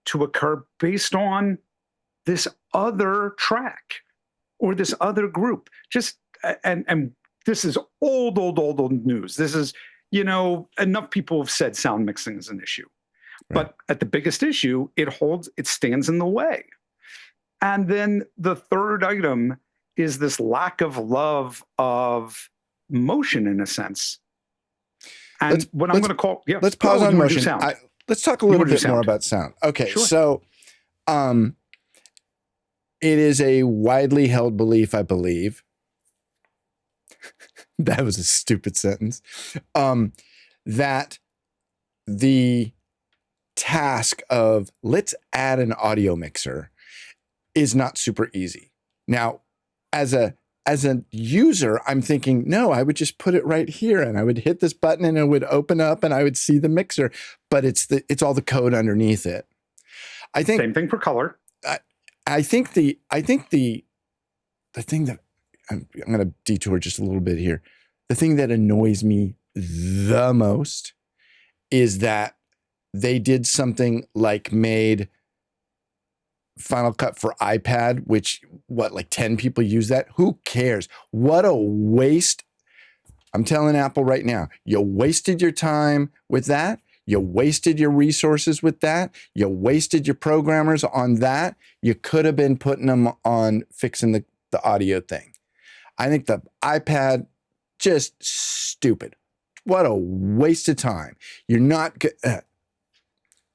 to occur based on this other track or this other group. And this is old news. This is, enough people have said sound mixing is an issue. Right. But at the biggest issue, it stands in the way. And then the third item is this lack of love of motion in a sense. And what I'm going to call, let's pause on motion. Let's talk a little bit more about sound. Okay. Sure. So, it is a widely held belief, I believe. That was a stupid sentence. That the task of let's add an audio mixer is not super easy. Now, as a user, I'm thinking, no, I would just put it right here and I would hit this button and it would open up and I would see the mixer, but it's all the code underneath it. I think same thing for color. I think the thing that I'm going to detour just a little bit here. The thing that annoys me the most is that they did something like made Final Cut for iPad, which like 10 people use that? Who cares? What a waste. I'm telling Apple right now, you wasted your time with that. You wasted your resources with that. You wasted your programmers on that. You could have been putting them on fixing the audio thing. I think the iPad, just stupid. What a waste of time. You're not good.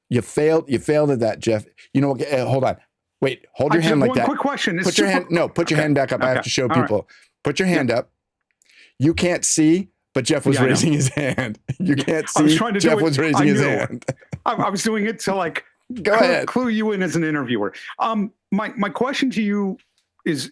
You failed at that, Jeff. You know, hold on. Wait, hold your hand like that. Quick question. Put your hand back up. Okay. I have to show people. Right. Put your hand up. You can't see, but Jeff was raising his hand. You can't see. Jeff was raising his hand. I was doing it to like go ahead, clue you in as an interviewer. My question to you is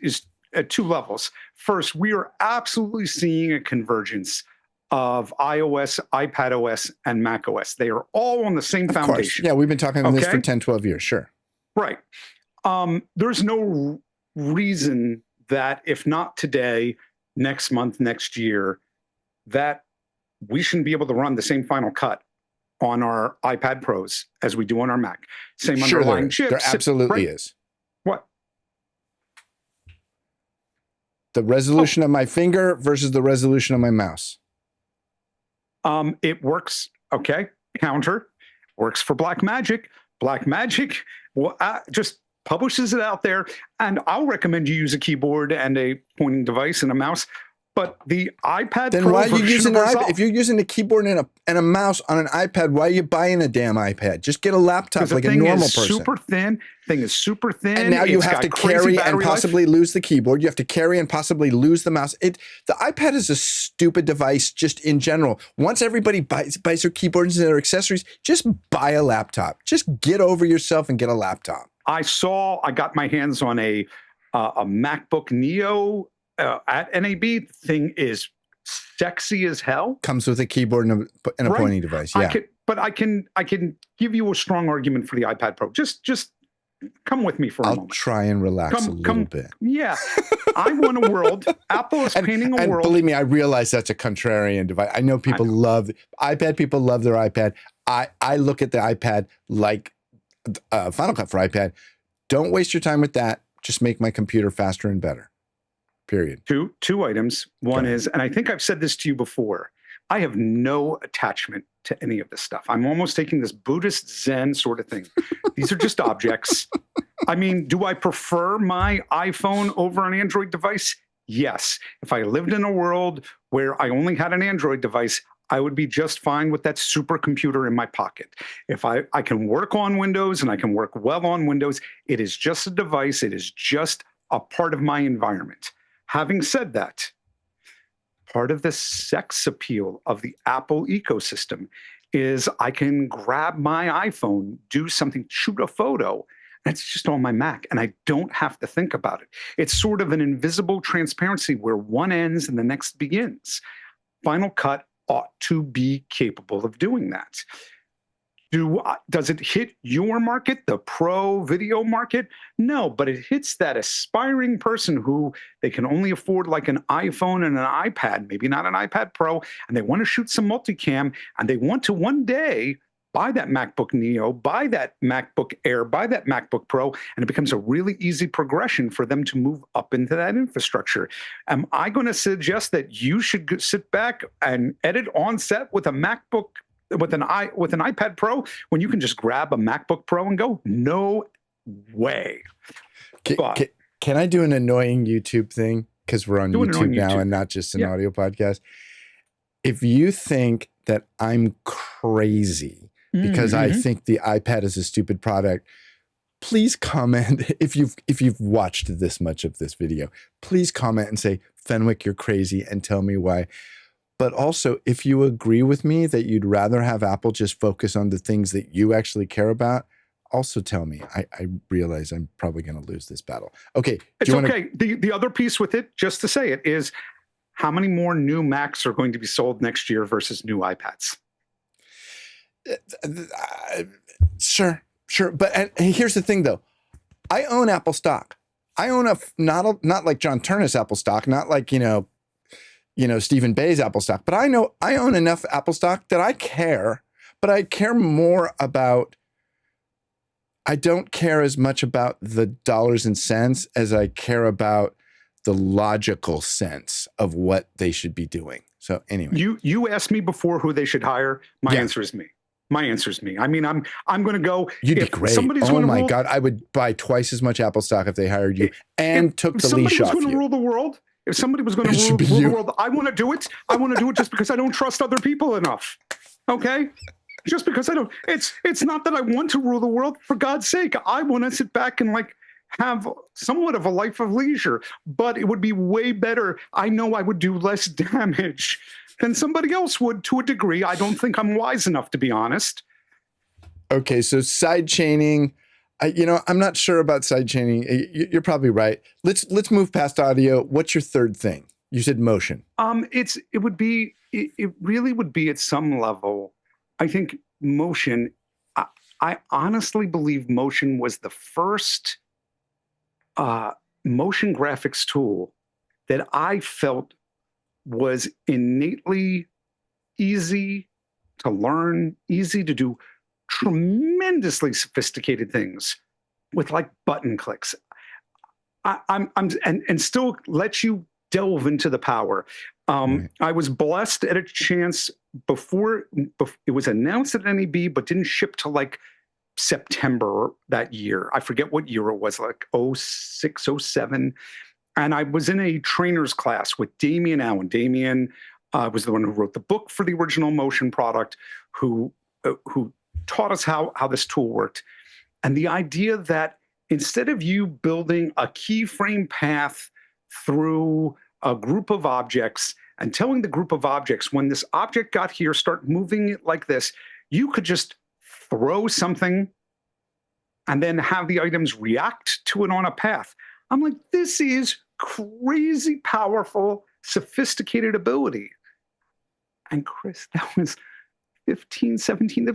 at two levels. First, we are absolutely seeing a convergence of iOS, iPadOS, and macOS. They are all on the same foundation. Yeah, we've been talking about this for 10, 12 years. Sure. Right. There's no reason that if not today, next month, next year, that we shouldn't be able to run the same Final Cut on our iPad Pros as we do on our Mac. Same underlying chips. There absolutely is. What? The resolution of my finger versus the resolution of my mouse. It works. Okay. Counter works for Blackmagic. Blackmagic just publishes it out there, and I'll recommend you use a keyboard and a pointing device and a mouse. But the iPad then Pro why are you using an iPad? If you're using a keyboard and a mouse on an iPad, why are you buying a damn iPad? Just get a laptop like a normal person. Super thin. Thing is super thin. And now you have to carry and possibly lose the keyboard. You have to carry and possibly lose the mouse. The iPad is a stupid device just in general. Once everybody buys their keyboards and their accessories, just buy a laptop. Just get over yourself and get a laptop. I got my hands on a MacBook Neo at NAB. The thing is sexy as hell. Comes with a keyboard and a pointing device. Yeah. I can give you a strong argument for the iPad Pro. Just come with me for a moment. I'll try and relax a little bit. Yeah. I want a world. Apple is painting a world. And believe me, I realize that's a contrarian device. I know people love iPad. People love their iPad. I look at the iPad like Final Cut for iPad. Don't waste your time with that. Just make my computer faster and better. Period. Two items. One is, and I think I've said this to you before, I have no attachment to any of this stuff. I'm almost taking this Buddhist Zen sort of thing. These are just objects. I mean, do I prefer my iPhone over an Android device? Yes. If I lived in a world where I only had an Android device, I would be just fine with that supercomputer in my pocket. If I can work on Windows and I can work well on Windows, it is just a device. It is just a part of my environment. Having said that, part of the sex appeal of the Apple ecosystem is I can grab my iPhone, do something, shoot a photo, and it's just on my Mac, and I don't have to think about it. It's sort of an invisible transparency where one ends and the next begins. Final Cut ought to be capable of doing that. Does it hit your market, the pro video market? No, but it hits that aspiring person who they can only afford like an iPhone and an iPad, maybe not an iPad Pro, and they want to shoot some multicam, and they want to one day buy that MacBook Neo, buy that MacBook Air, buy that MacBook Pro, and it becomes a really easy progression for them to move up into that infrastructure. Am I going to suggest that you should sit back and edit on set with a MacBook with an iPad Pro when you can just grab a MacBook Pro and go? No way. Can I do an annoying YouTube thing? Because we're on YouTube now and not just an audio podcast. If you think that I'm crazy because I think the iPad is a stupid product, please comment if you've watched this much of this video. Please comment and say, Fenwick, you're crazy, and tell me why. But also, if you agree with me that you'd rather have Apple just focus on the things that you actually care about, also tell me. I realize I'm probably going to lose this battle. Okay. It's okay. The other piece with it, just to say it, is how many more new Macs are going to be sold next year versus new iPads? Sure. But and here's the thing, though. I own Apple stock. I own not like John Ternus Apple stock, not like, Stephen Bay's Apple stock, but I own enough Apple stock that I care, but I care more about, I don't care as much about the dollars and cents as I care about the logical sense of what they should be doing. So anyway. You asked me before who they should hire. My answer is me. My answer is me. I mean, I'm going to go. You'd be great. Oh my God. I would buy twice as much Apple stock if they hired you and took the leash off you. If somebody was going to rule the world, if somebody was going to rule the world, I want to do it. I want to do it just because I don't trust other people enough. Okay? Just because I don't. It's not that I want to rule the world. For God's sake, I want to sit back and have somewhat of a life of leisure. But it would be way better. I know I would do less damage than somebody else would to a degree. I don't think I'm wise enough, to be honest. Okay, so side chaining. I'm not sure about side chaining. You're probably right. Let's move past audio. What's your third thing? You said motion. It really would be at some level. I think motion. I honestly believe motion was the first motion graphics tool that I felt was innately easy to learn, easy to do tremendously sophisticated things with button clicks. And still let you delve into the power. I was blessed at a chance before it was announced at NAB, but didn't ship till September that year. I forget what year it was, 06, 07. And I was in a trainer's class with Damien Allen. Damien was the one who wrote the book for the original motion product, who taught us how this tool worked. And the idea that instead of you building a keyframe path through a group of objects and telling the group of objects, when this object got here, start moving it like this, you could just throw something and then have the items react to it on a path. I'm like, this is crazy powerful, sophisticated ability. And Chris, that was 15, 17.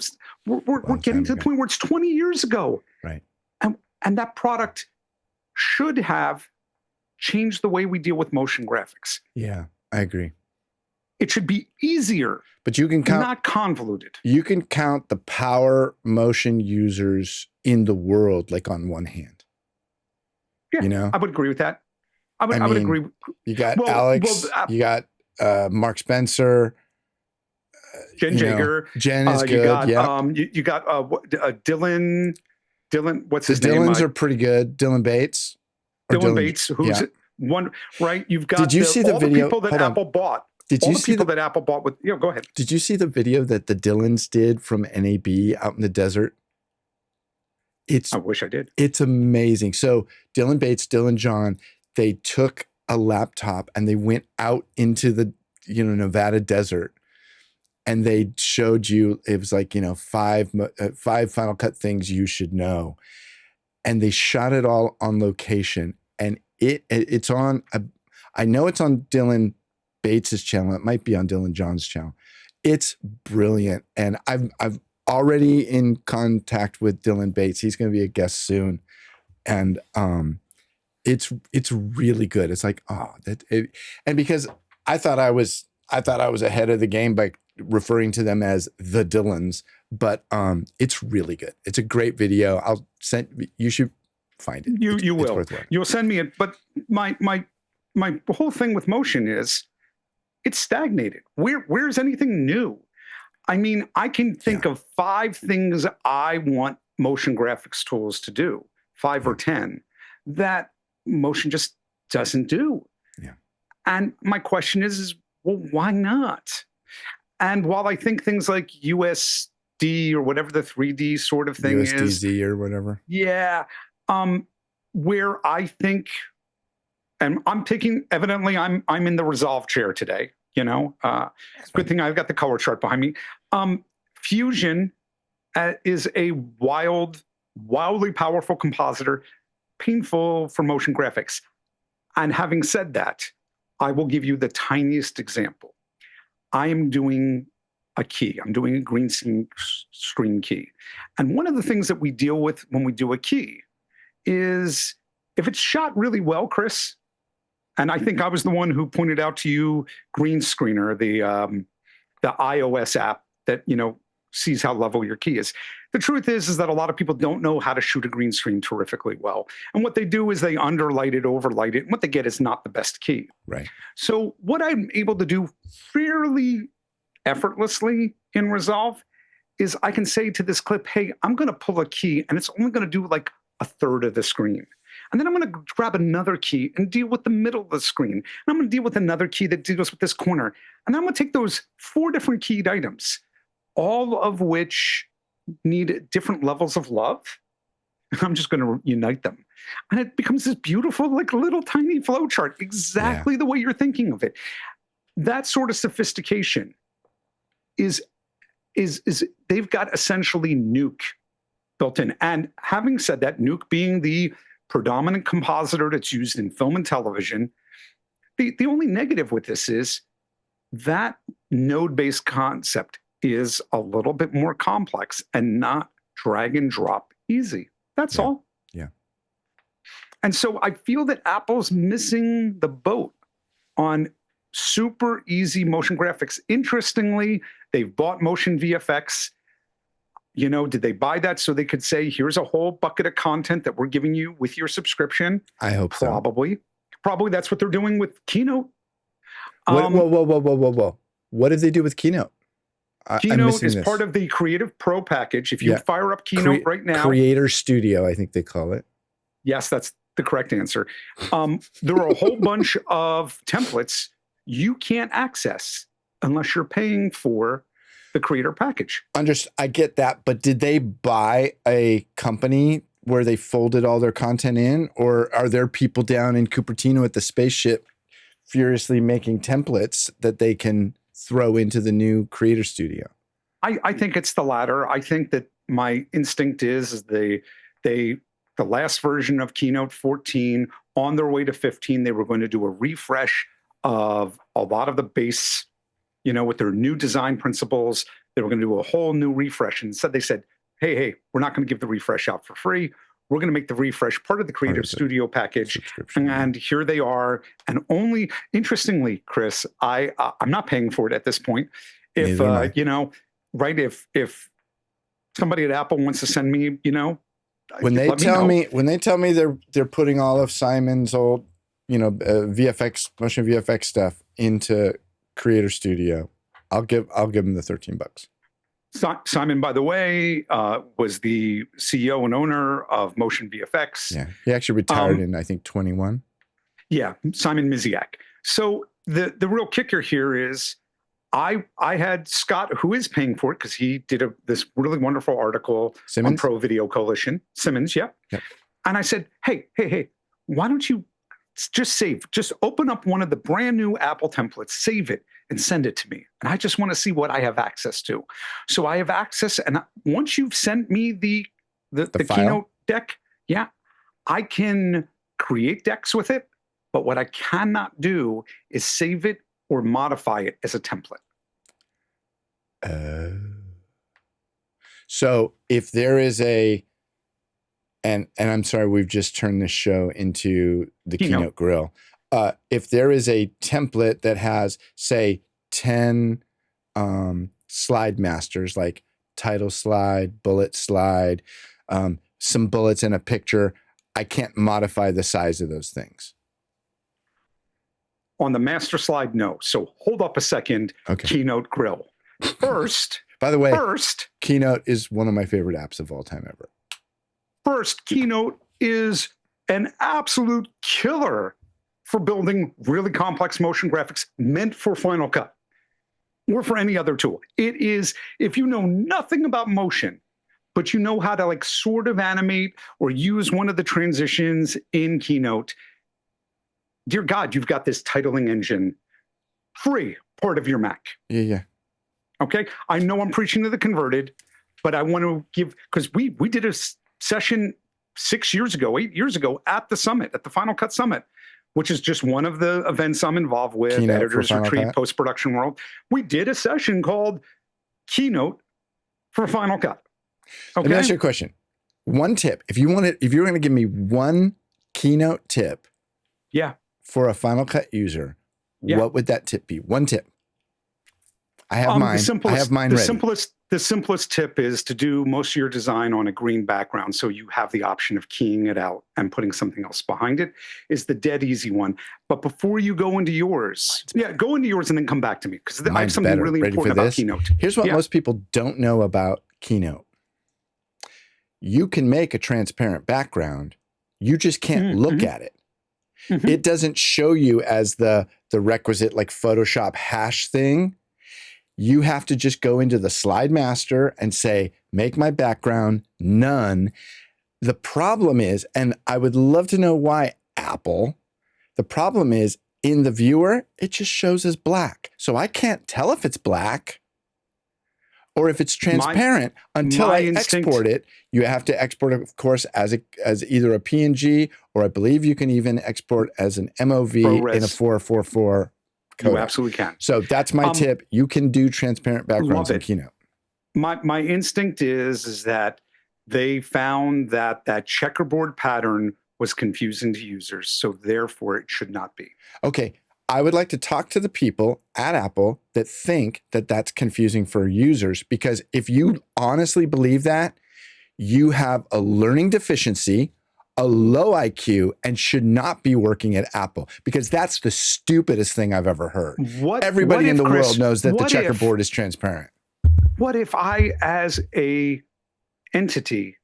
We're getting to the point where it's 20 years ago. Right. And that product should have changed the way we deal with motion graphics. Yeah, I agree. It should be easier, but you can count, not convoluted. You can count the power motion users in the world on one hand. Yeah, I would agree with that. I would agree. You got Alex, you got Mark Spencer, Jen Jager. Jen is good. You got Dylan. Dylan, what's his name? The Dylans are pretty good. Dylan Bates. Dylan Bates, who's one, right? You've got Did you see the video? People that Apple bought. Did you see that Apple bought with? Go ahead. Did you see the video that the Dylans did from NAB out in the desert? I wish I did. It's amazing. So Dylan Bates, Dylan John, they took a laptop and they went out into the Nevada desert, and they showed you, it was five Final Cut things you should know, and they shot it all on location, and it's on. I know it's on Dylan Bates's channel. It might be on Dylan John's channel. It's brilliant, and I've already in contact with Dylan Bates. He's going to be a guest soon, and it's really good. It's and because I thought I was ahead of the game by referring to them as the Dylans, but it's really good. It's a great video. You should find it. You will. You'll send me it. But my whole thing with motion is it's stagnated. Where's anything new? I mean, I can think of 5 things I want motion graphics tools to do, 5 or 10, that motion just doesn't do. Yeah. And my question is, well, why not? And while I think things like US or whatever the 3D sort of thing is. USDZ or whatever. Yeah. Where I think, and evidently I'm in the Resolve chair today, good thing I've got the color chart behind me. Fusion is a wildly powerful compositor, painful for motion graphics. And having said that, I will give you the tiniest example. I am doing a key. I'm doing a Greenscreen key. And one of the things that we deal with when we do a key is if it's shot really well, Chris, and I think I was the one who pointed out to you Greenscreener, the iOS app that, sees how level your key is. The truth is that a lot of people don't know how to shoot a green screen terrifically well. And what they do is they underlight it, overlight it, and what they get is not the best key. Right. So what I'm able to do fairly effortlessly in Resolve is I can say to this clip, hey, I'm going to pull a key and it's only going to do like a third of the screen. And then I'm going to grab another key and deal with the middle of the screen. And I'm going to deal with another key that deals with this corner. And then I'm going to take those 4 different keyed items, all of which need different levels of love. I'm just going to unite them. And it becomes this beautiful, like little tiny flow chart, exactly the way you're thinking of it. That sort of sophistication is they've got essentially Nuke built in. And having said that, Nuke being the predominant compositor that's used in film and television, the only negative with this is that node-based concept is a little bit more complex and not drag and drop easy. That's all. Yeah. And so I feel that Apple's missing the boat on super easy motion graphics. Interestingly, they've bought Motion VFX. Did they buy that so they could say, here's a whole bucket of content that we're giving you with your subscription? I hope Probably. so. Probably that's what they're doing with Keynote. Whoa. What did they do with Keynote? Keynote is part of the Creative Pro package. If you fire up Keynote right now. Creator Studio, I think they call it. Yes, that's the correct answer. There are a whole bunch of templates you can't access unless you're paying for the creator package. I get that, but did they buy a company where they folded all their content in, or are there people down in Cupertino at the spaceship furiously making templates that they can throw into the new Creator Studio? I think it's the latter. I think that my instinct is the last version of Keynote 14, on their way to 15, they were going to do a refresh of a lot of the base, with their new design principles. They were going to do a whole new refresh. And instead they said, hey, we're not going to give the refresh out for free. We're going to make the refresh part of the Creative Studio package. And here they are. And only, interestingly, Chris, I'm not paying for it at this point. If, if somebody at Apple wants to send me, when they tell me they're putting all of Simon's old, VFX, Motion VFX stuff into Creator Studio, I'll give them the $13. Simon, by the way, was the CEO and owner of Motion VFX. Yeah, he actually retired in, I think, 21. Yeah, Simon Miziak. So the real kicker here is I had Scott, who is paying for it because he did this really wonderful article on Pro Video Coalition. Simmons, yeah. Yep. And I said, hey, why don't you just open up one of the brand new Apple templates, save it, and send it to me. And I just want to see what I have access to. So I have access, and once you've sent me the Keynote deck, I can create decks with it, but what I cannot do is save it or modify it as a template. So if there is and I'm sorry, we've just turned this show into the Keynote Grill. If there is a template that has, say, 10 slide masters, like title slide, bullet slide, some bullets and a picture, I can't modify the size of those things. On the master slide, no. So hold up a second, Keynote Grill. First, by the way, Keynote is one of my favorite apps of all time ever. First, Keynote is an absolute killer for building really complex motion graphics meant for Final Cut. or for any other tool. It is, if you know nothing about motion, but you know how to like sort of animate or use one of the transitions in Keynote, dear God, you've got this titling engine free, part of your Mac. Yeah. Okay. I know I'm preaching to the converted, but I want to give, because we did a session 8 years ago at the summit, at the Final Cut Summit, which is just one of the events I'm involved with, Keynote Editors for Final Retreat, Cut. Post-Production World. We did a session called Keynote for Final Cut. Okay. Let me ask you a question. One tip, if you were going to give me one Keynote tip, yeah, for a Final Cut user, yeah, what would that tip be? One tip. I have mine. I have mine ready. The simplest tip is to do most of your design on a green background, so you have the option of keying it out and putting something else behind it. Is the dead easy one. But before you go into yours, go into yours and then come back to me, because I have something really important about Keynote. Here's what most people don't know about Keynote. You can make a transparent background. You just can't look at it. It doesn't show you as the requisite like Photoshop hash thing. You have to just go into the slide master and say, make my background none. The problem is, and I would love to know why Apple, the problem is in the viewer, it just shows as black. So I can't tell if it's black or if it's transparent until I export it. You have to export it, of course, as either a PNG, or I believe you can even export as an MOV in a 444 codec. You absolutely can. So that's my tip. You can do transparent backgrounds in Keynote. My instinct is that they found that checkerboard pattern was confusing to users, so therefore it should not be. Okay. I would like to talk to the people at Apple that think that that's confusing for users, because if you honestly believe that, you have a learning deficiency, a low IQ, and should not be working at Apple, because that's the stupidest thing I've ever heard. Everybody in the world knows that the checkerboard is transparent. What if I, as a entity,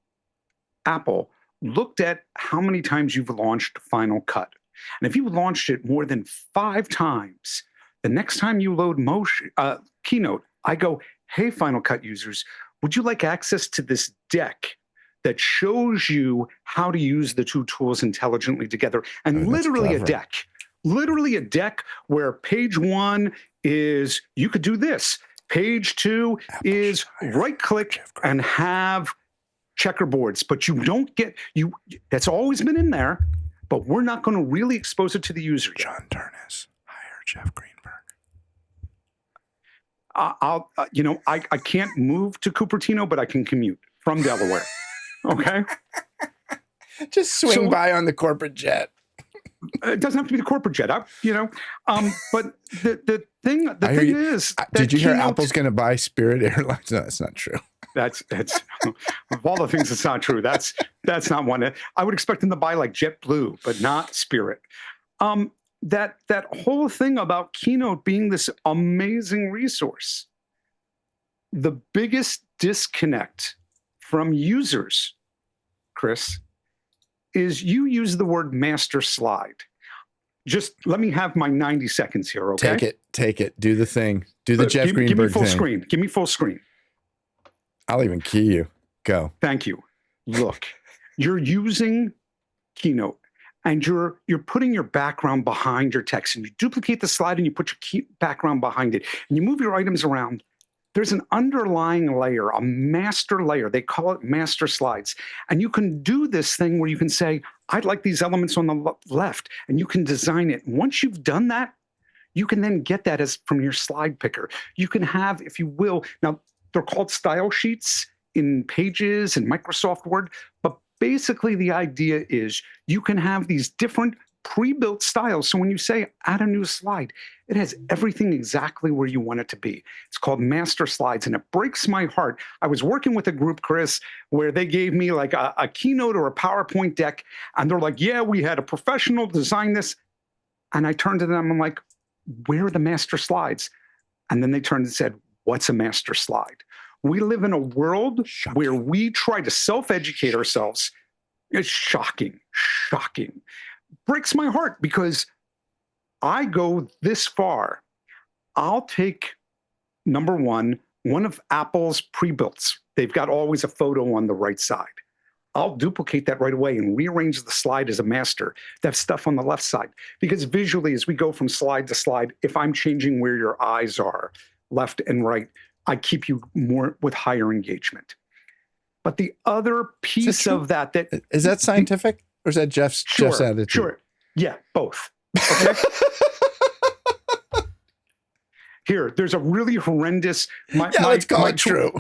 Apple, looked at how many times you've launched Final Cut? And if you launched it more than 5 times, the next time you load Keynote, I go, hey, Final Cut users, would you like access to this deck that shows you how to use the two tools intelligently together? And literally a deck where page 1 is, you could do this. Page 2 is right-click and have checkerboards, but you don't get, that's always been in there, but we're not going to really expose it to the user yet. John Ternus, hire Jeff Greenberg. I can't move to Cupertino, but I can commute from Delaware. Okay. Just swing by on the corporate jet. It doesn't have to be the corporate jet. But the thing is, did you hear Apple's going to buy Spirit Airlines? No, that's not true. That's of all the things that's not true. That's not one. I would expect them to buy like JetBlue, but not Spirit. That whole thing about Keynote being this amazing resource, the biggest disconnect from users, Chris, is you use the word master slide. Just let me have my 90 seconds here, okay? Take it. Do the thing. Do the Jeff Greenberg thing. Give me full screen. Give me full screen. I'll even key you. Go. Thank you. Look, you're using Keynote and you're putting your background behind your text, and you duplicate the slide and you put your background behind it and you move your items around. There's an underlying layer, a master layer. They call it master slides. And you can do this thing where you can say, I'd like these elements on the left, and you can design it. Once you've done that, you can then get that as from your slide picker. You can have, if you will, now they're called style sheets in Pages and Microsoft Word, but basically the idea is you can have these different pre-built styles. So when you say add a new slide, it has everything exactly where you want it to be. It's called master slides, and it breaks my heart. I was working with a group, Chris, where they gave me like a Keynote or a PowerPoint deck, and they're like, yeah, we had a professional design this. And I turned to them, I'm like, where are the master slides? And then they turned and said, what's a master slide? We live in a world where we try to self-educate ourselves. It's shocking. Breaks my heart, because I go this far. I'll take number one of Apple's pre-builts. They've got always a photo on the right side. I'll duplicate that right away and rearrange the slide as a master to have stuff on the left side. Because visually, as we go from slide to slide, if I'm changing where your eyes are, left and right, I keep you more with higher engagement. But the other piece of that is that scientific or is that Jeff's attitude? Sure. Yeah, both. Okay. Here, there's a really horrendous. Let's call it true.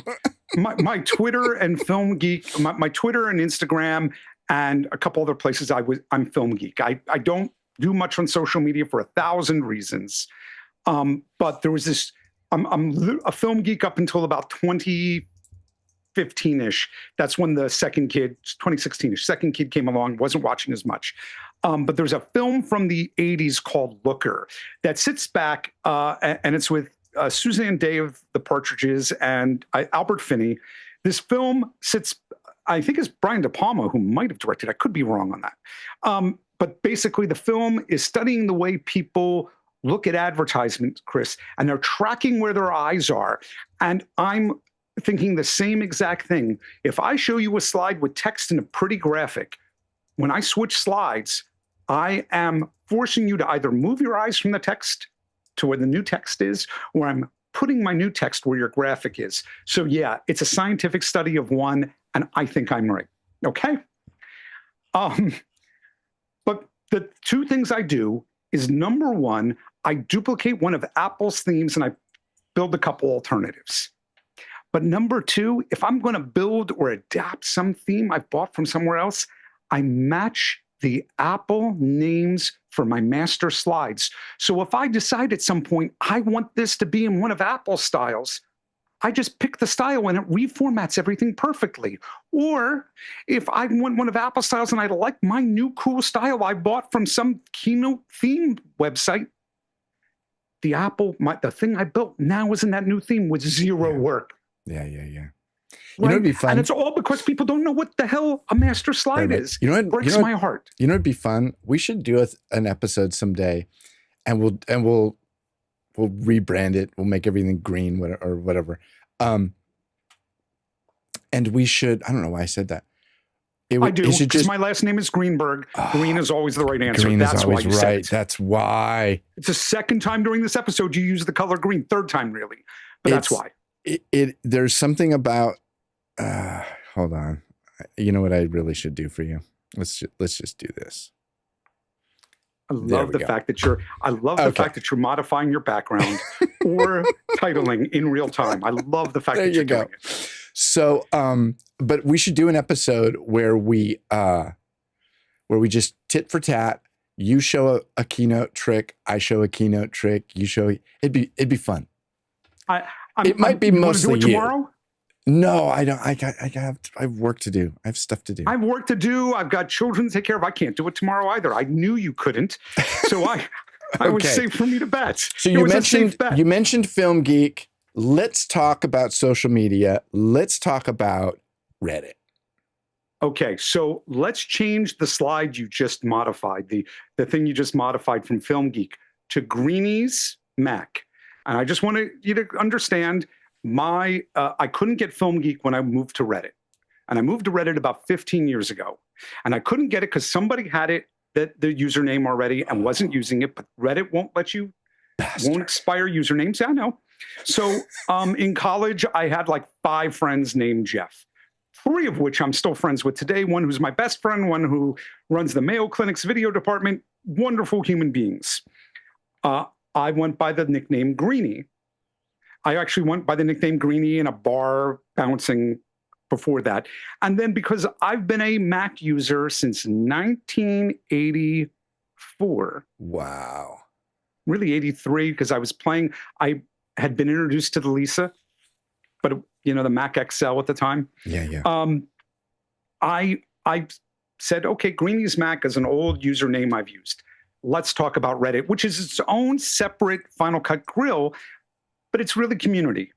my Twitter and Film Geek, my Twitter and Instagram, and a couple other places. I'm Film Geek. I don't do much on social media for 1,000 reasons. But there was this. I'm a Film Geek up until about 2015-ish. That's when the second kid, 2016-ish, second kid came along. Wasn't watching as much. But there's a film from the 80s called Looker that sits back, and it's with Suzanne Day of the Partridges and Albert Finney. This film sits, I think it's Brian De Palma who might have directed. I could be wrong on that. But basically, the film is studying the way people look at advertisements, Chris, and they're tracking where their eyes are. And I'm thinking the same exact thing. If I show you a slide with text and a pretty graphic, when I switch slides, I am forcing you to either move your eyes from the text to where the new text is, or I'm putting my new text where your graphic is. So yeah, it's a scientific study of one, and I think I'm right. Okay? But the two things I do is, number one, I duplicate one of Apple's themes and I build a couple alternatives. But number two, if I'm going to build or adapt some theme I've bought from somewhere else, I match the Apple names for my master slides. So if I decide at some point I want this to be in one of Apple's styles, I just pick the style and it reformats everything perfectly. Or if I want one of Apple styles and I like my new cool style I bought from some Keynote theme website, the thing I built now is in that new theme with zero work. Yeah. Right? You know, it'd be fun. And it's all because people don't know what the hell a master slide is. You know what? It breaks my heart. You know, it'd be fun. We should do an episode someday, and we'll rebrand it. We'll make everything green or whatever. And we should. I don't know why I said that. I do, because my last name is Greenberg. Green is always the right answer. That's why you said it. That's why. It's the second time during this episode you use the color green. Third time, really. But that's why. There's something about. Hold on. You know what I really should do for you? Let's just do this. I love the fact that you're modifying your background or titling in real time. I love the fact that you're doing it. So, but we should do an episode where we just tit for tat. You show a keynote trick, I show a keynote trick. You show. It'd be fun. It might be mostly you. Tomorrow? No, I don't. I have work to do. I have stuff to do. I have work to do. I've got children to take care of. I can't do it tomorrow either. I knew you couldn't, so I was safe for me to bet. So you mentioned Film Geek. Let's talk about social media. Let's talk about Reddit. Okay, so let's change the slide you just modified, the thing you just modified from Film Geek to Greenie's Mac. And I just want you to understand I couldn't get Film Geek when I moved to Reddit. And I moved to Reddit about 15 years ago. And I couldn't get it because somebody had the username already and wasn't using it, but Reddit won't let you, won't expire usernames. Yeah, I know. So in college, I had like 5 friends named Jeff, 3 of which I'm still friends with today. One who's my best friend, one who runs the Mayo Clinic's video department, wonderful human beings. I went by the nickname Greenie. I actually went by the nickname Greenie in a bar bouncing before that. And then because I've been a Mac user since 1984. Wow. Really 83, because I had been introduced to the Lisa, but the Mac XL at the time. Yeah. I said, okay, Greenie's Mac is an old username I've used. Let's talk about Reddit, which is its own separate Final Cut Grill, but it's really community.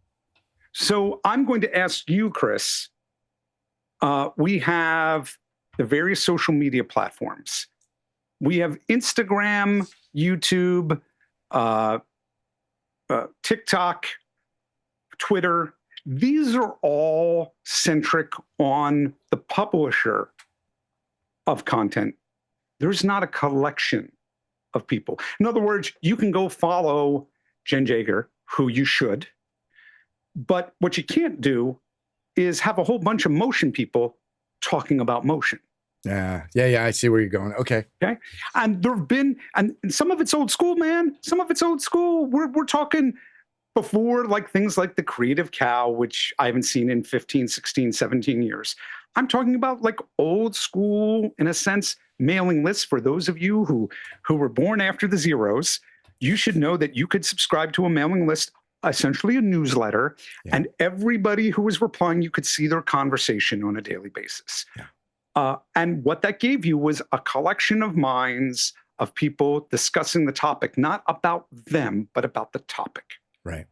So I'm going to ask you, Chris, we have the various social media platforms. We have Instagram, YouTube, TikTok, Twitter, these are all centric on the publisher of content. There's not a collection of people. In other words, you can go follow Jen Jager, who you should, but what you can't do is have a whole bunch of motion people talking about motion. Yeah, I see where you're going. Okay. And there have been, and some of it's old school, man. Some of it's old school. We're talking before, like things like the Creative Cow, which I haven't seen in 15, 16, 17 years. I'm talking about like old school, in a sense, mailing lists. For those of you who were born after the zeros, you should know that you could subscribe to a mailing list, essentially a newsletter, and everybody who was replying, you could see their conversation on a daily basis. And what that gave you was a collection of minds of people discussing the topic, not about them, but about the topic. Right.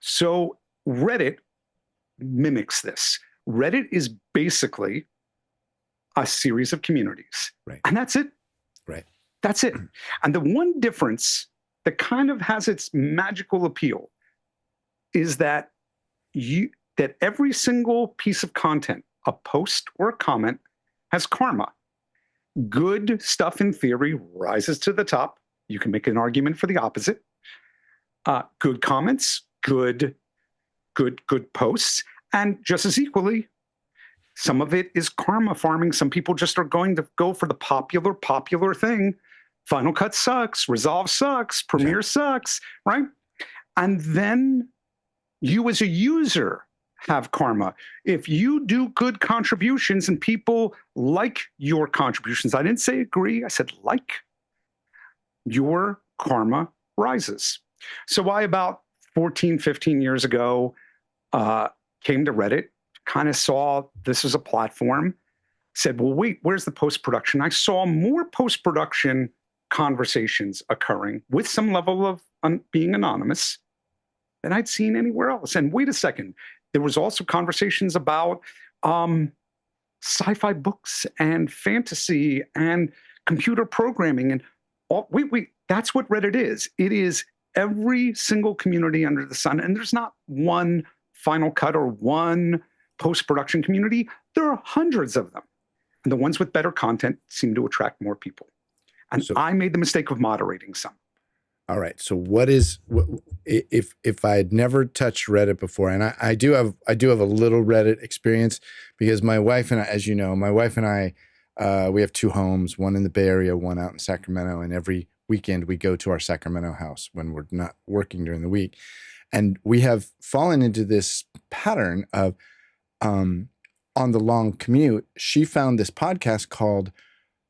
So Reddit mimics this. Reddit is basically a series of communities. Right. And that's it. Right. That's it. And the one difference that kind of has its magical appeal is that every single piece of content, a post or a comment, has karma. Good stuff in theory rises to the top. You can make an argument for the opposite. Good comments, good posts, and just as equally, some of it is karma farming. Some people just are going to go for the popular thing. Final Cut sucks, Resolve sucks, Premiere sucks, right? And then you as a user have karma. If you do good contributions and people like your contributions, I didn't say agree, I said like, your karma rises. So I, about 14, 15 years ago, came to Reddit, kind of saw this as a platform, said, well, wait, where's the post-production? I saw more post-production conversations occurring with some level of being anonymous than I'd seen anywhere else. And wait a second, there was also conversations about sci-fi books and fantasy and computer programming and all. Wait, that's what Reddit is. It is every single community under the sun. And there's not one Final Cut or one post-production community. There are hundreds of them. And the ones with better content seem to attract more people. And so, I made the mistake of moderating some. All right. So if I had never touched Reddit before, and I do have a little Reddit experience because my wife and I, as you know, we have two homes, one in the Bay Area, one out in Sacramento. And every weekend we go to our Sacramento house when we're not working during the week. And we have fallen into this pattern of, on the long commute, she found this podcast called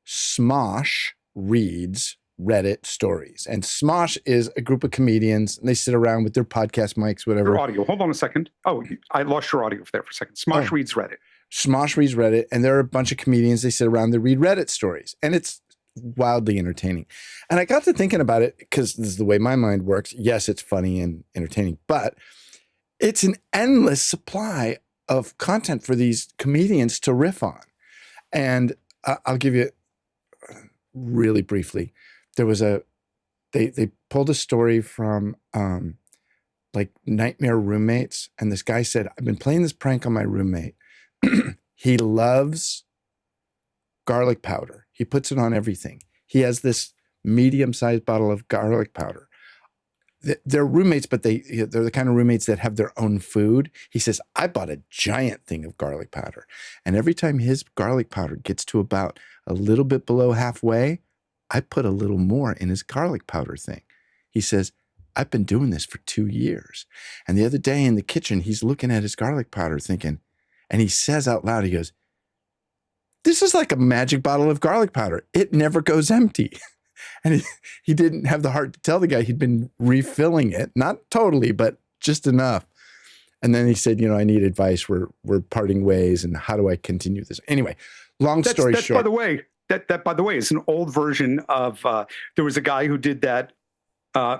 Smosh Reads Reddit Stories. And Smosh is a group of comedians, and they sit around with their podcast mics, whatever. Your audio. Hold on a second. Oh, I lost your audio there for a second. Smosh Reads Reddit. Smosh Reads Reddit, and there are a bunch of comedians. They sit around, they read Reddit stories, and it's wildly entertaining. And I got to thinking about it because this is the way my mind works. Yes, it's funny and entertaining, but it's an endless supply of content for these comedians to riff on. And I'll give you really briefly. There was they pulled a story from like Nightmare Roommates. And this guy said, I've been playing this prank on my roommate. He loves garlic powder. He puts it on everything. He has this medium-sized bottle of garlic powder. They're roommates, but they're the kind of roommates that have their own food. He says, I bought a giant thing of garlic powder. And every time his garlic powder gets to about a little bit below halfway, I put a little more in his garlic powder thing. He says, I've been doing this for 2 years. And the other day in the kitchen, he's looking at his garlic powder thinking, and he says out loud, he goes, this is like a magic bottle of garlic powder. It never goes empty. And he didn't have the heart to tell the guy he'd been refilling it. Not totally, but just enough. And then he said, I need advice. We're parting ways. And how do I continue this? Anyway, long story short. That, by the way, is an old version of, there was a guy who did that,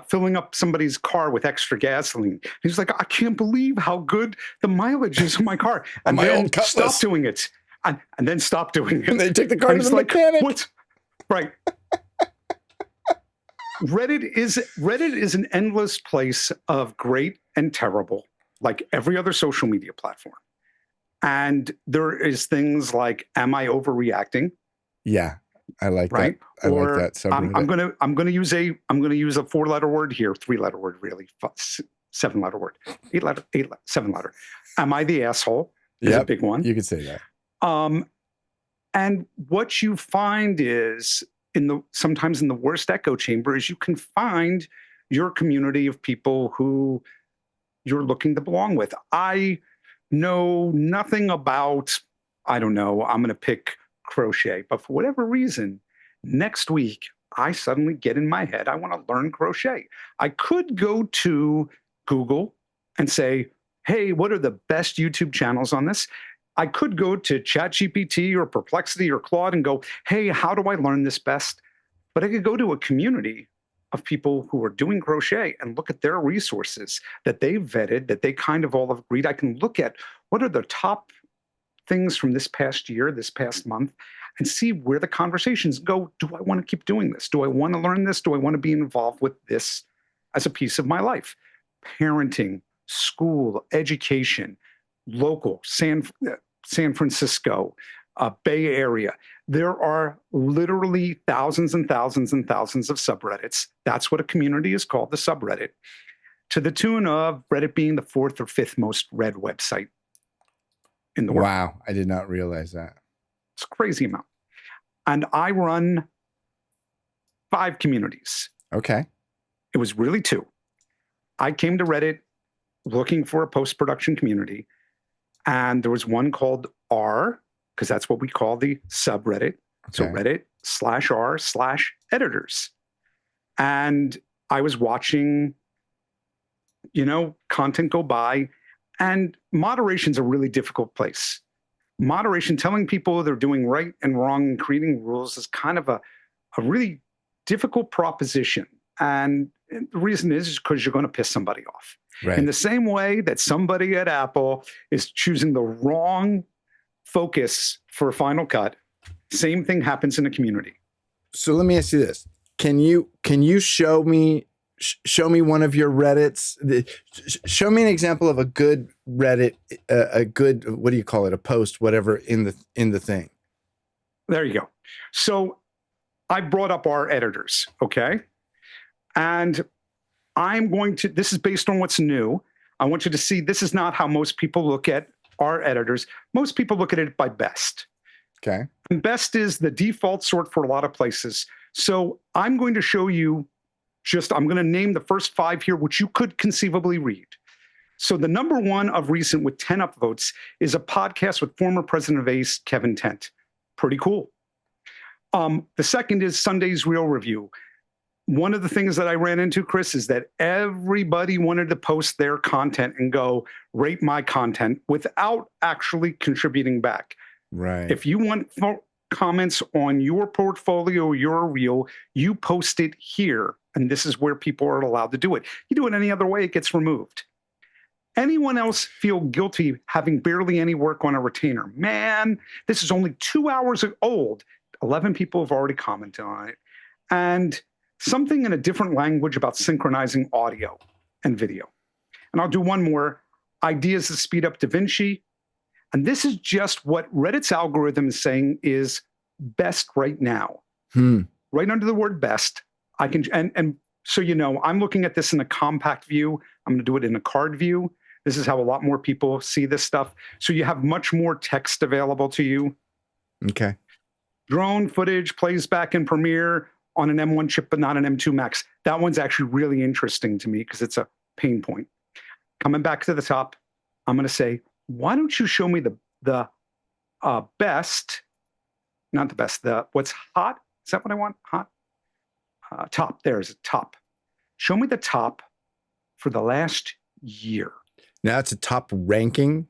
filling up somebody's car with extra gasoline. He's like, I can't believe how good the mileage is in my car. And my then old Cutlass. Stop doing it. And then stop doing it. And they take the car to the mechanic. What? Right. Reddit is an endless place of great and terrible. like every other social media platform. And there is things like, am I overreacting? Yeah, I like Right? that. I like Or that subreddit. I'm gonna use a 4-letter word here, 3-letter word really, 7-letter word, 7-letter. Am I the asshole? Is a big one. You could say that. And what you find is sometimes in the worst echo chamber is you can find your community of people who you're looking to belong with. I know nothing about, I don't know, I'm going to pick crochet, but for whatever reason, next week, I suddenly get in my head, I want to learn crochet. I could go to Google and say, hey, what are the best YouTube channels on this? I could go to ChatGPT or Perplexity or Claude and go, hey, how do I learn this best? But I could go to a community of people who are doing crochet and look at their resources that they've vetted, that they kind of all have agreed. I can look at what are the top things from this past year, this past month, and see where the conversations go. Do I want to keep doing this? Do I want to learn this? Do I want to be involved with this as a piece of my life? Parenting, school, education, local, San Francisco, Bay Area. There are literally thousands and thousands and thousands of subreddits. That's what a community is called, the subreddit, to the tune of Reddit being the 4th or 5th most read website in the world. Wow, I did not realize that. It's a crazy amount. And I run 5 communities. Okay. It was really 2. I came to Reddit looking for a post-production community, and there was one called R, because that's what we call the subreddit. Okay. So Reddit/r/editors. And I was watching, content go by, and moderation's a really difficult place. Moderation, telling people they're doing right and wrong and creating rules is kind of a really difficult proposition. And the reason is because you're going to piss somebody off. Right. In the same way that somebody at Apple is choosing the wrong focus for Final Cut, same thing happens in a community. So let me ask you this. Can you show me one of your Reddits? Show me an example of a good Reddit, a good, what do you call it? A post, whatever in the thing. There you go. So I brought up our editors. Okay. And this is based on what's new. I want you to see, this is not how most people look at our editors. Most people look at it by best. Okay. And best is the default sort for a lot of places. So I'm going to show you I'm going to name the first 5 here, which you could conceivably read. So the number 1 of recent with 10 upvotes is a podcast with former president of ACE, Kevin Tent. Pretty cool. The second is Sunday's Real Review. One of the things that I ran into, Chris, is that everybody wanted to post their content and go rate my content without actually contributing back. Right. If you want comments on your portfolio, your reel, you post it here. And this is where people are allowed to do it. You do it any other way, it gets removed. Anyone else feel guilty having barely any work on a retainer? Man, this is only 2 hours old. 11 people have already commented on it. And something in a different language about synchronizing audio and video. And I'll do one more. Ideas to speed up DaVinci. And this is just what Reddit's algorithm is saying is best right now. Right under the word best, I can, and so I'm looking at this in a compact view. I'm going to do it in a card view. This is how a lot more people see this stuff. So you have much more text available to you. Okay. Drone footage plays back in Premiere on an M1 chip, but not an M2 Max. That one's actually really interesting to me because it's a pain point. Coming back to the top, I'm going to say, why don't you show me the best, not the best, what's hot? Is that what I want? Hot? Top. There's a top. Show me the top for the last year. Now it's a top ranking.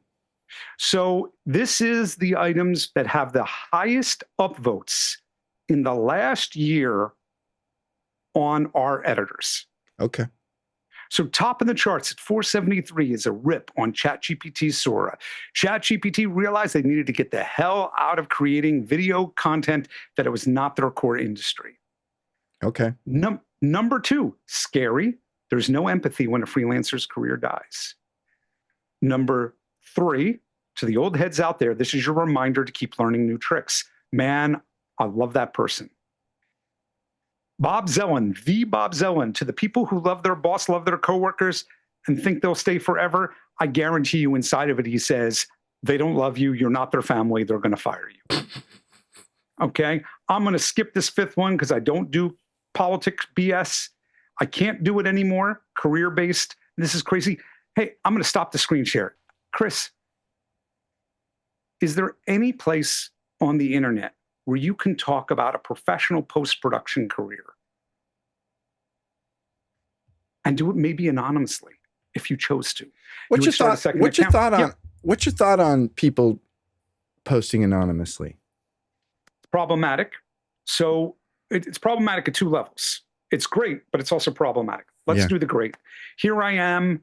So this is the items that have the highest upvotes in the last year on our editors. Okay. So top of the charts at 473 is a rip on ChatGPT Sora. ChatGPT realized they needed to get the hell out of creating video content, that it was not their core industry. Okay. Number 2, scary. There's no empathy when a freelancer's career dies. Number 3, to the old heads out there, this is your reminder to keep learning new tricks. Man, I love that person. Bob Zellin, the Bob Zellin, to the people who love their boss, love their coworkers, and think they'll stay forever, I guarantee you inside of it, he says, they don't love you, you're not their family, they're going to fire you. Okay? I'm going to skip this 5th one because I don't do politics BS. I can't do it anymore, career-based. This is crazy. Hey, I'm going to stop the screen share. Chris, is there any place on the internet where you can talk about a professional post-production career and do it maybe anonymously if you chose to? What's your thought on people posting anonymously? Problematic. So it's problematic at 2 levels. It's great, but it's also problematic. Let's do the great. Here I am.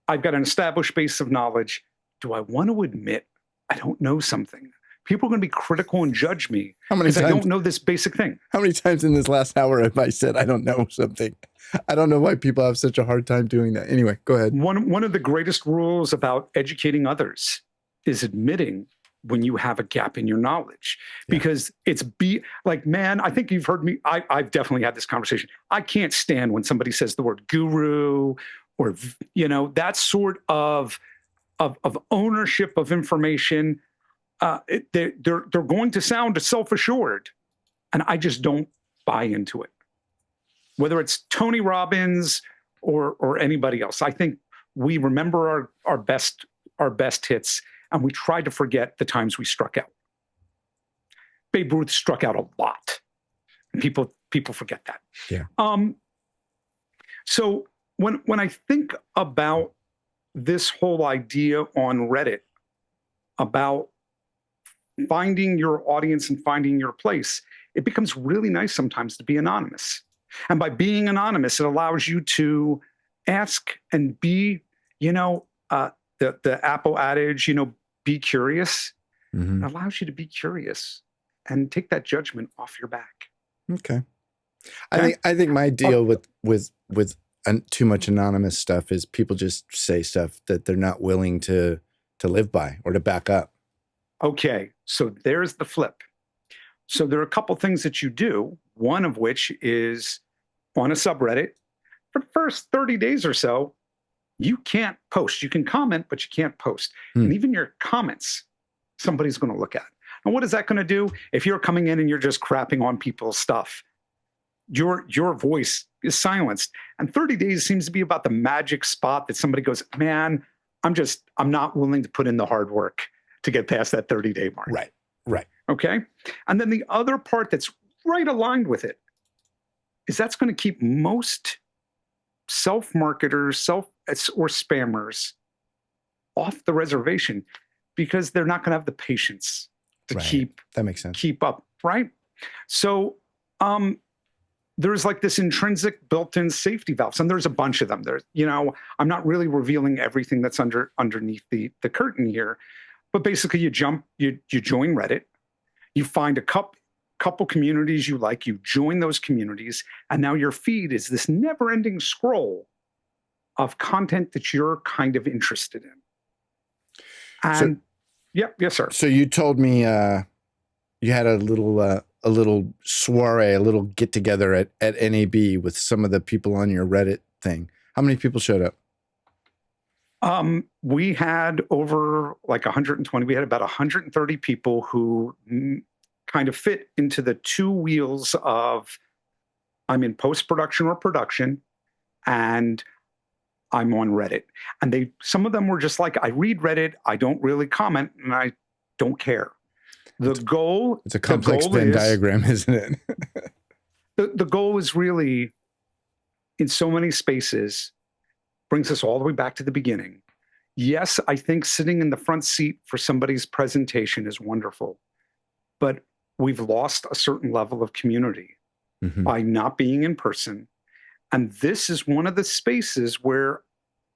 I've got an established base of knowledge. Do I want to admit I don't know something? People are going to be critical and judge me because I don't know this basic thing. How many times in this last hour have I said I don't know something? I don't know why people have such a hard time doing that. Anyway, go ahead. One of the greatest rules about educating others is admitting when you have a gap in your knowledge, because it's man, I think you've heard me. I've definitely had this conversation. I can't stand when somebody says the word guru or, that sort of ownership of information. They're going to sound self-assured, and I just don't buy into it. Whether it's Tony Robbins or anybody else, I think we remember our best hits, and we try to forget the times we struck out. Babe Ruth struck out a lot, and people forget that. Yeah. So when I think about this whole idea on Reddit about finding your audience and finding your place, it becomes really nice sometimes to be anonymous. And by being anonymous, it allows you to ask and be, the Apple adage, be curious. Mm-hmm. It allows you to be curious and take that judgment off your back. Okay. I think my deal with too much anonymous stuff is people just say stuff that they're not willing to live by or to back up. Okay, so there's the flip. So there are a couple things that you do, one of which is on a subreddit. For the first 30 days or so, you can't post. You can comment, but you can't post. And even your comments, somebody's going to look at. And what is that going to do? If you're coming in and you're just crapping on people's stuff, your voice is silenced. And 30 days seems to be about the magic spot that somebody goes, man, I'm not willing to put in the hard work to get past that 30-day mark. Right. Okay. And then the other part that's right aligned with it is that's going to keep most self-marketers, or spammers off the reservation, because they're not going to have the patience to that makes sense. keep up. Right. So there's like this intrinsic built-in safety valves, and there's a bunch of them. There's, I'm not really revealing everything that's underneath the curtain here. But basically, you join Reddit, you find a couple communities you like, you join those communities, and now your feed is this never-ending scroll of content that you're kind of interested in. And yes, sir. So you told me you had a little soiree, a little get together at NAB with some of the people on your Reddit thing. How many people showed up? We had over 120. We had about 130 people who kind of fit into the 2 wheels of I'm in post-production or production, and I'm on Reddit. And some of them were just like, I read Reddit, I don't really comment, and I don't care. It's a complex Venn diagram, isn't it? the goal is really, in so many spaces, brings us all the way back to the beginning. Yes, I think sitting in the front seat for somebody's presentation is wonderful, but we've lost a certain level of community by not being in person. And this is one of the spaces where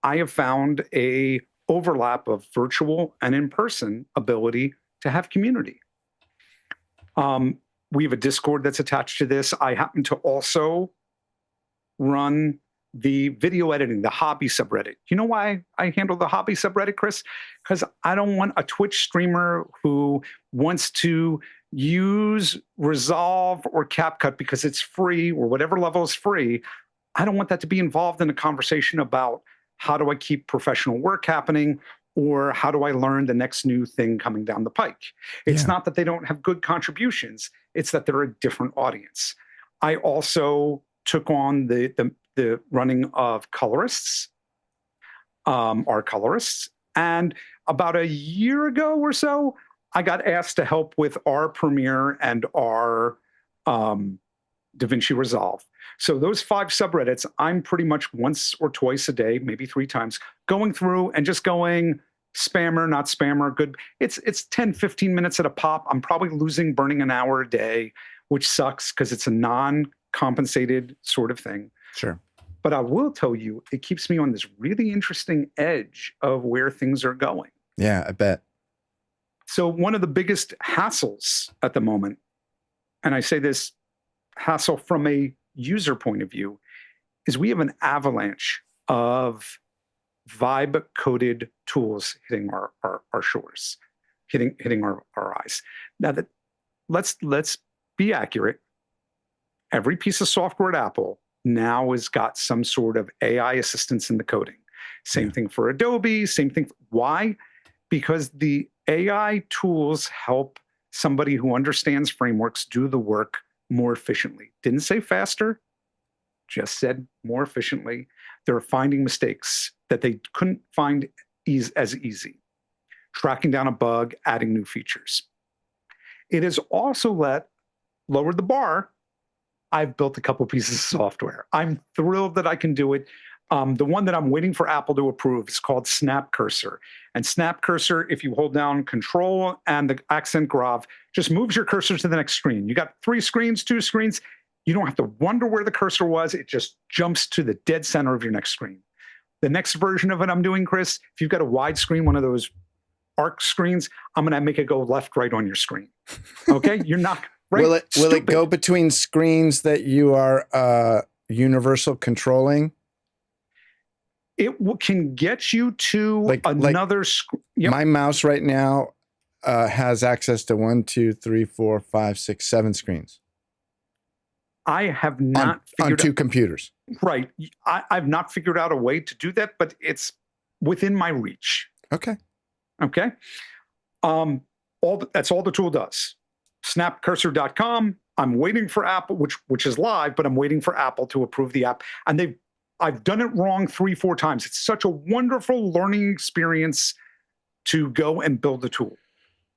I have found a overlap of virtual and in-person ability to have community. We have a Discord that's attached to this. I happen to also run the video editing, the hobby subreddit. You know why I handle the hobby subreddit, Chris? Because I don't want a Twitch streamer who wants to use Resolve or CapCut because it's free or whatever level is free. I don't want that to be involved in a conversation about how do I keep professional work happening or how do I learn the next new thing coming down the pike. It's not that they don't have good contributions. It's that they're a different audience. I also took on the running of colorists, art colorists. And about a year ago or so, I got asked to help with our Premiere and our DaVinci Resolve. So those 5 subreddits, I'm pretty much once or twice a day, maybe 3 times, going through and just going spammer, not spammer, good. It's 10, 15 minutes at a pop. I'm probably burning an hour a day, which sucks because it's a non-compensated sort of thing. Sure. But I will tell you, it keeps me on this really interesting edge of where things are going. Yeah, I bet. So one of the biggest hassles at the moment, and I say this hassle from a user point of view, is we have an avalanche of vibe-coded tools hitting our shores, hitting our eyes. Now, that let's be accurate. Every piece of software at Apple now has got some sort of AI assistance in the coding. Same thing for Adobe, same thing. Why? Because the AI tools help somebody who understands frameworks do the work more efficiently. Didn't say faster, just said more efficiently. They're finding mistakes that they couldn't find as easy. Tracking down a bug, adding new features. It has also lowered the bar. I've built a couple pieces of software. I'm thrilled that I can do it. The one that I'm waiting for Apple to approve is called Snap Cursor. And Snap Cursor, if you hold down Control and the accent grave, just moves your cursor to the next screen. You got 3 screens, 2 screens. You don't have to wonder where the cursor was. It just jumps to the dead center of your next screen. The next version of it I'm doing, Chris, if you've got a wide screen, one of those arc screens, I'm going to make it go left, right on your screen. Okay? You're not... Right? Will it go between screens that you are universal controlling? It can get you to another screen. Yep. My mouse right now has access to 1, 2, 3, 4, 5, 6, 7 screens. I have not on 2 computers. Right. I've not figured out a way to do that, but it's within my reach. Okay. Okay. That's all the tool does. Snapcursor.com. I'm waiting for Apple, which is live, but I'm waiting for Apple to approve the app. And I've done it wrong 3-4 times. It's such a wonderful learning experience to go and build the tool.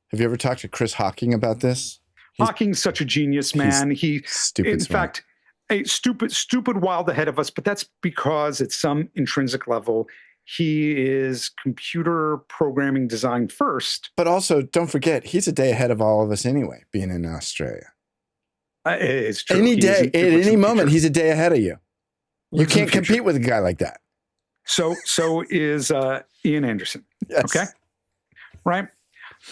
Have you ever talked to Chris Hawking about this? Hawking's such a genius, man. He, in fact, a stupid wild ahead of us, but that's because at some intrinsic level, he is computer programming design first. But also, don't forget, he's a day ahead of all of us anyway, being in Australia. It's true. Any day, at any moment, he's a day ahead of you. You can't compete with a guy like that. So is Ian Anderson. Yes. Okay. Right.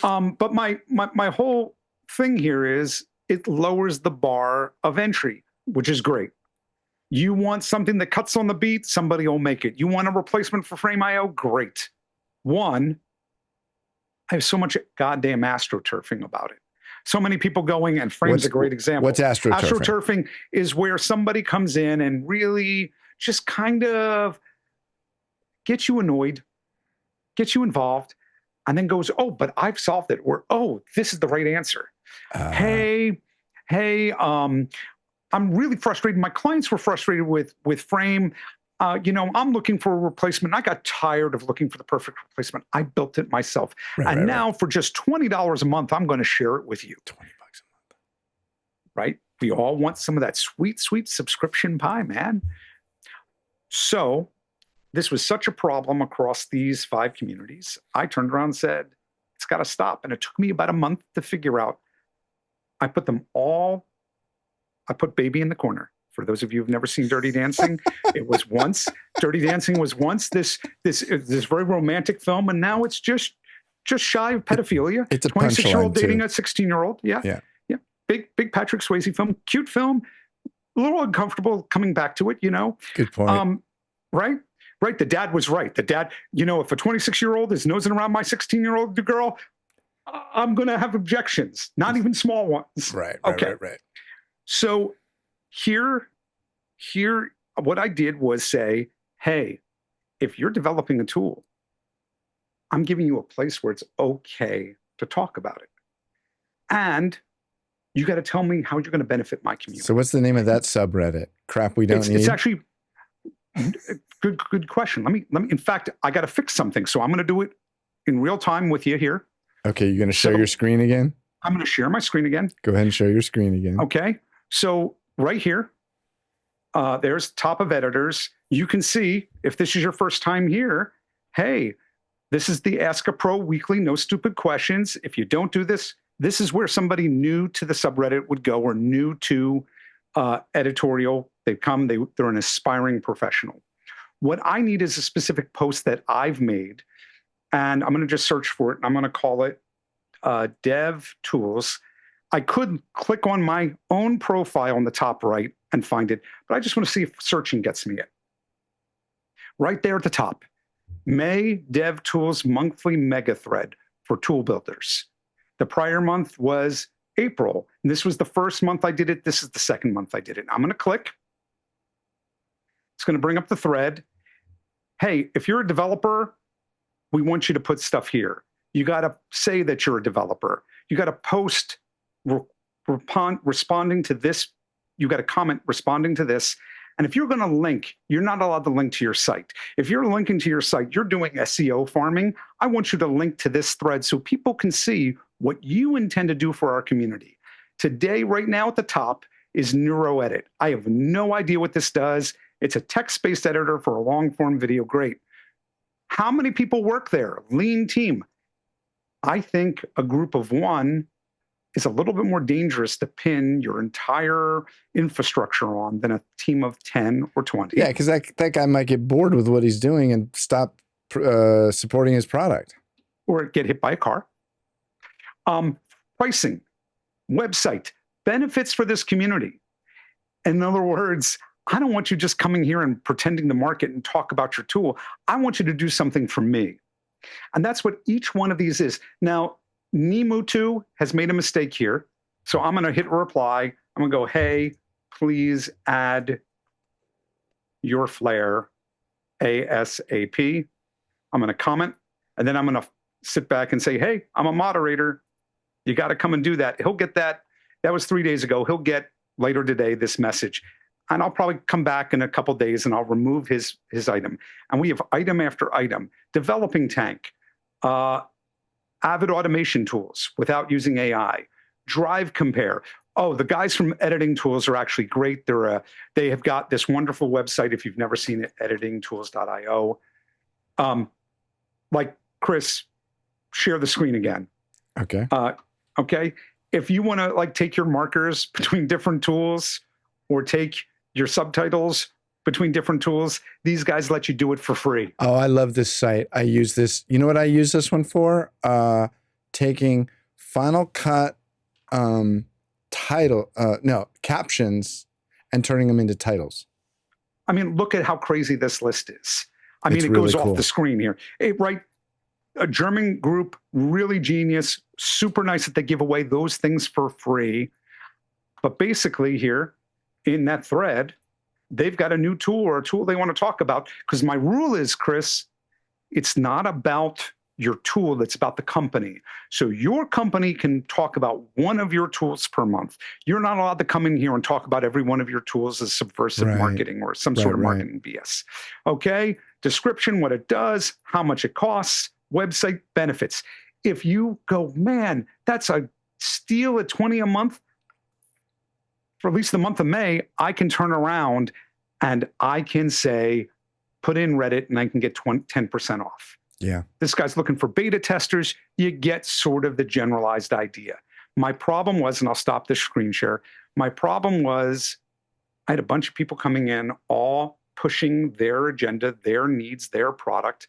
But my whole thing here is it lowers the bar of entry, which is great. You want something that cuts on the beat, somebody will make it. You want a replacement for Frame.io? Great. One, I have so much goddamn astroturfing about it. So many people going, and Frame's a great example. What's astroturfing? Astroturfing is where somebody comes in and really just kind of gets you annoyed, gets you involved, and then goes, oh, but I've solved it. Or, oh, this is the right answer. Hey, I'm really frustrated. My clients were frustrated with Frame. I'm looking for a replacement. I got tired of looking for the perfect replacement. I built it myself. Now for just $20 a month, I'm going to share it with you. $20 a month. Right? We all want some of that sweet, sweet subscription pie, man. So this was such a problem across these 5 communities. I turned around and said, it's got to stop. And it took me about a month to figure out. I put Baby in the corner. For those of you who've never seen Dirty Dancing, Dirty Dancing was once this very romantic film, and now it's just shy of pedophilia. It's a 26-year-old dating too. a 16-year-old. Yeah. Big Patrick Swayze film, cute film, a little uncomfortable coming back to it, Good point. right? Right. The dad was right. The dad, you know, if a 26-year-old is nosing around my 16-year-old girl, I'm going to have objections, not even small ones. Right. Okay. So here, what I did was say, hey, if you're developing a tool, I'm giving you a place where it's okay to talk about it. And you got to tell me how you're going to benefit my community. So what's the name of that subreddit? Crap we don't need? It's actually good question. Let me, in fact, I got to fix something. So I'm going to do it in real time with you here. Okay. You're going to share your screen again? I'm going to share my screen again. Go ahead and share your screen again. Okay. So right here, there's top of editors. You can see if this is your first time here, hey, this is the Ask a Pro weekly, no stupid questions. If you don't do this, this is where somebody new to the subreddit would go, or new to editorial. They come, they're an aspiring professional. What I need is a specific post that I've made, and I'm going to just search for it. And I'm going to call it Dev Tools. I could click on my own profile on the top right and find it, but I just want to see if searching gets me it. Right there at the top, May Dev Tools monthly mega thread for tool builders. The prior month was April, and this was the first month I did it. This is the second month I did it. I'm going to click. It's going to bring up the thread. Hey, if you're a developer, we want you to put stuff here. You got to say that you're a developer. You got to post responding to this. You got to comment responding to this. And if you're going to link, you're not allowed to link to your site. If you're linking to your site, you're doing SEO farming. I want you to link to this thread so people can see what you intend to do for our community. Today, right now at the top, is NeuroEdit. I have no idea what this does. It's a text-based editor for a long-form video. Great. How many people work there? Lean team. I think a group of one is a little bit more dangerous to pin your entire infrastructure on than a team of 10 or 20. Yeah, because that guy might get bored with what he's doing and stop supporting his product. Or get hit by a car. Pricing, website, benefits for this community. In other words, I don't want you just coming here and pretending to market and talk about your tool. I want you to do something for me. And that's what each one of these is. Now, Nemu2 has made a mistake here. So I'm going to hit reply. I'm going to go, hey, please add your flare ASAP. I'm going to comment, and then I'm going to sit back and say, hey, I'm a moderator. You got to come and do that. He'll get that. That was 3 days ago. He'll get later today this message. And I'll probably come back in a couple days and I'll remove his item. And we have item after item. Developing Tank, Avid automation tools without using AI, Drive Compare. Oh, the guys from Editing Tools are actually great. They have got this wonderful website. If you've never seen it, editingtools.io. Like Chris, share the screen again. Okay. Okay. If you want to take your markers between different tools or take your subtitles between different tools, these guys let you do it for free. Oh, I love this site. I use this. You know what I use this one for? Taking Final Cut captions and turning them into titles. I mean, look at how crazy this list is. I mean, It's it really goes cool. off the screen here. A German group, really genius, super nice that they give away those things for free. But basically here in that thread, they've got a new tool or a tool they want to talk about. Because my rule is, Chris, it's not about your tool, it's about the company. So your company can talk about one of your tools per month. You're not allowed to come in here and talk about every one of your tools as subversive marketing or some sort of marketing BS. Okay? Description, what it does, how much it costs, website benefits. If you go, man, that's a steal at $20 a month, for at least the month of May, I can turn around and I can say, put in Reddit and I can get 10% off. Yeah. This guy's looking for beta testers. You get sort of the generalized idea. My problem was, and I'll stop this screen share. My problem was I had a bunch of people coming in, all pushing their agenda, their needs, their product.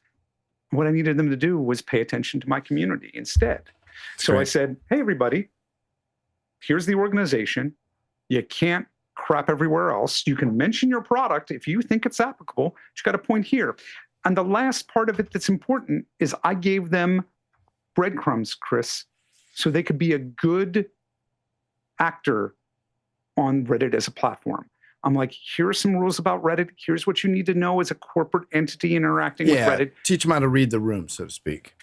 What I needed them to do was pay attention to my community instead. So I said, hey, everybody, here's the organization. You can't crap everywhere else. You can mention your product if you think it's applicable, but you got to point here. And the last part of it that's important is I gave them breadcrumbs, Chris, so they could be a good actor on Reddit as a platform. I'm like, here are some rules about Reddit. Here's what you need to know as a corporate entity interacting with Reddit. Teach them how to read the room, so to speak.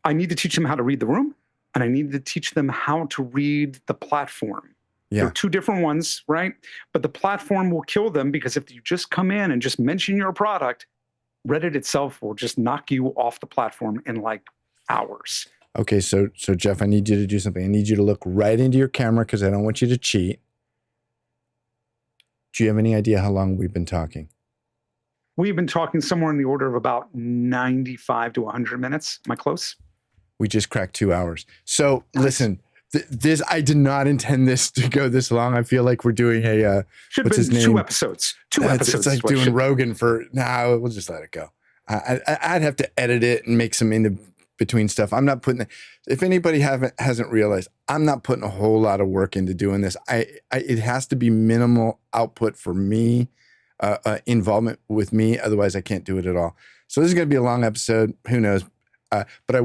I need to teach them how to read the room, and I need to teach them how to read the platform. Yeah. They're two different ones, right? But the platform will kill them because if you just come in and just mention your product, Reddit itself will just knock you off the platform in like hours. Okay, so Jeff, I need you to do something. I need you to look right into your camera because I don't want you to cheat. Do you have any idea how long we've been talking? We've been talking somewhere in the order of about 95 to 100 minutes. Am I close? We just cracked 2 hours. So listen, this I did not intend this to go this long. I feel like we're doing a should have been 2 episodes. It's like doing Rogan for now. We'll just let it go. I'd have to edit it and make some between stuff. I'm not putting. If anybody hasn't realized, I'm not putting a whole lot of work into doing this. It has to be minimal output for me, involvement with me. Otherwise, I can't do it at all. So this is going to be a long episode. Who knows? But I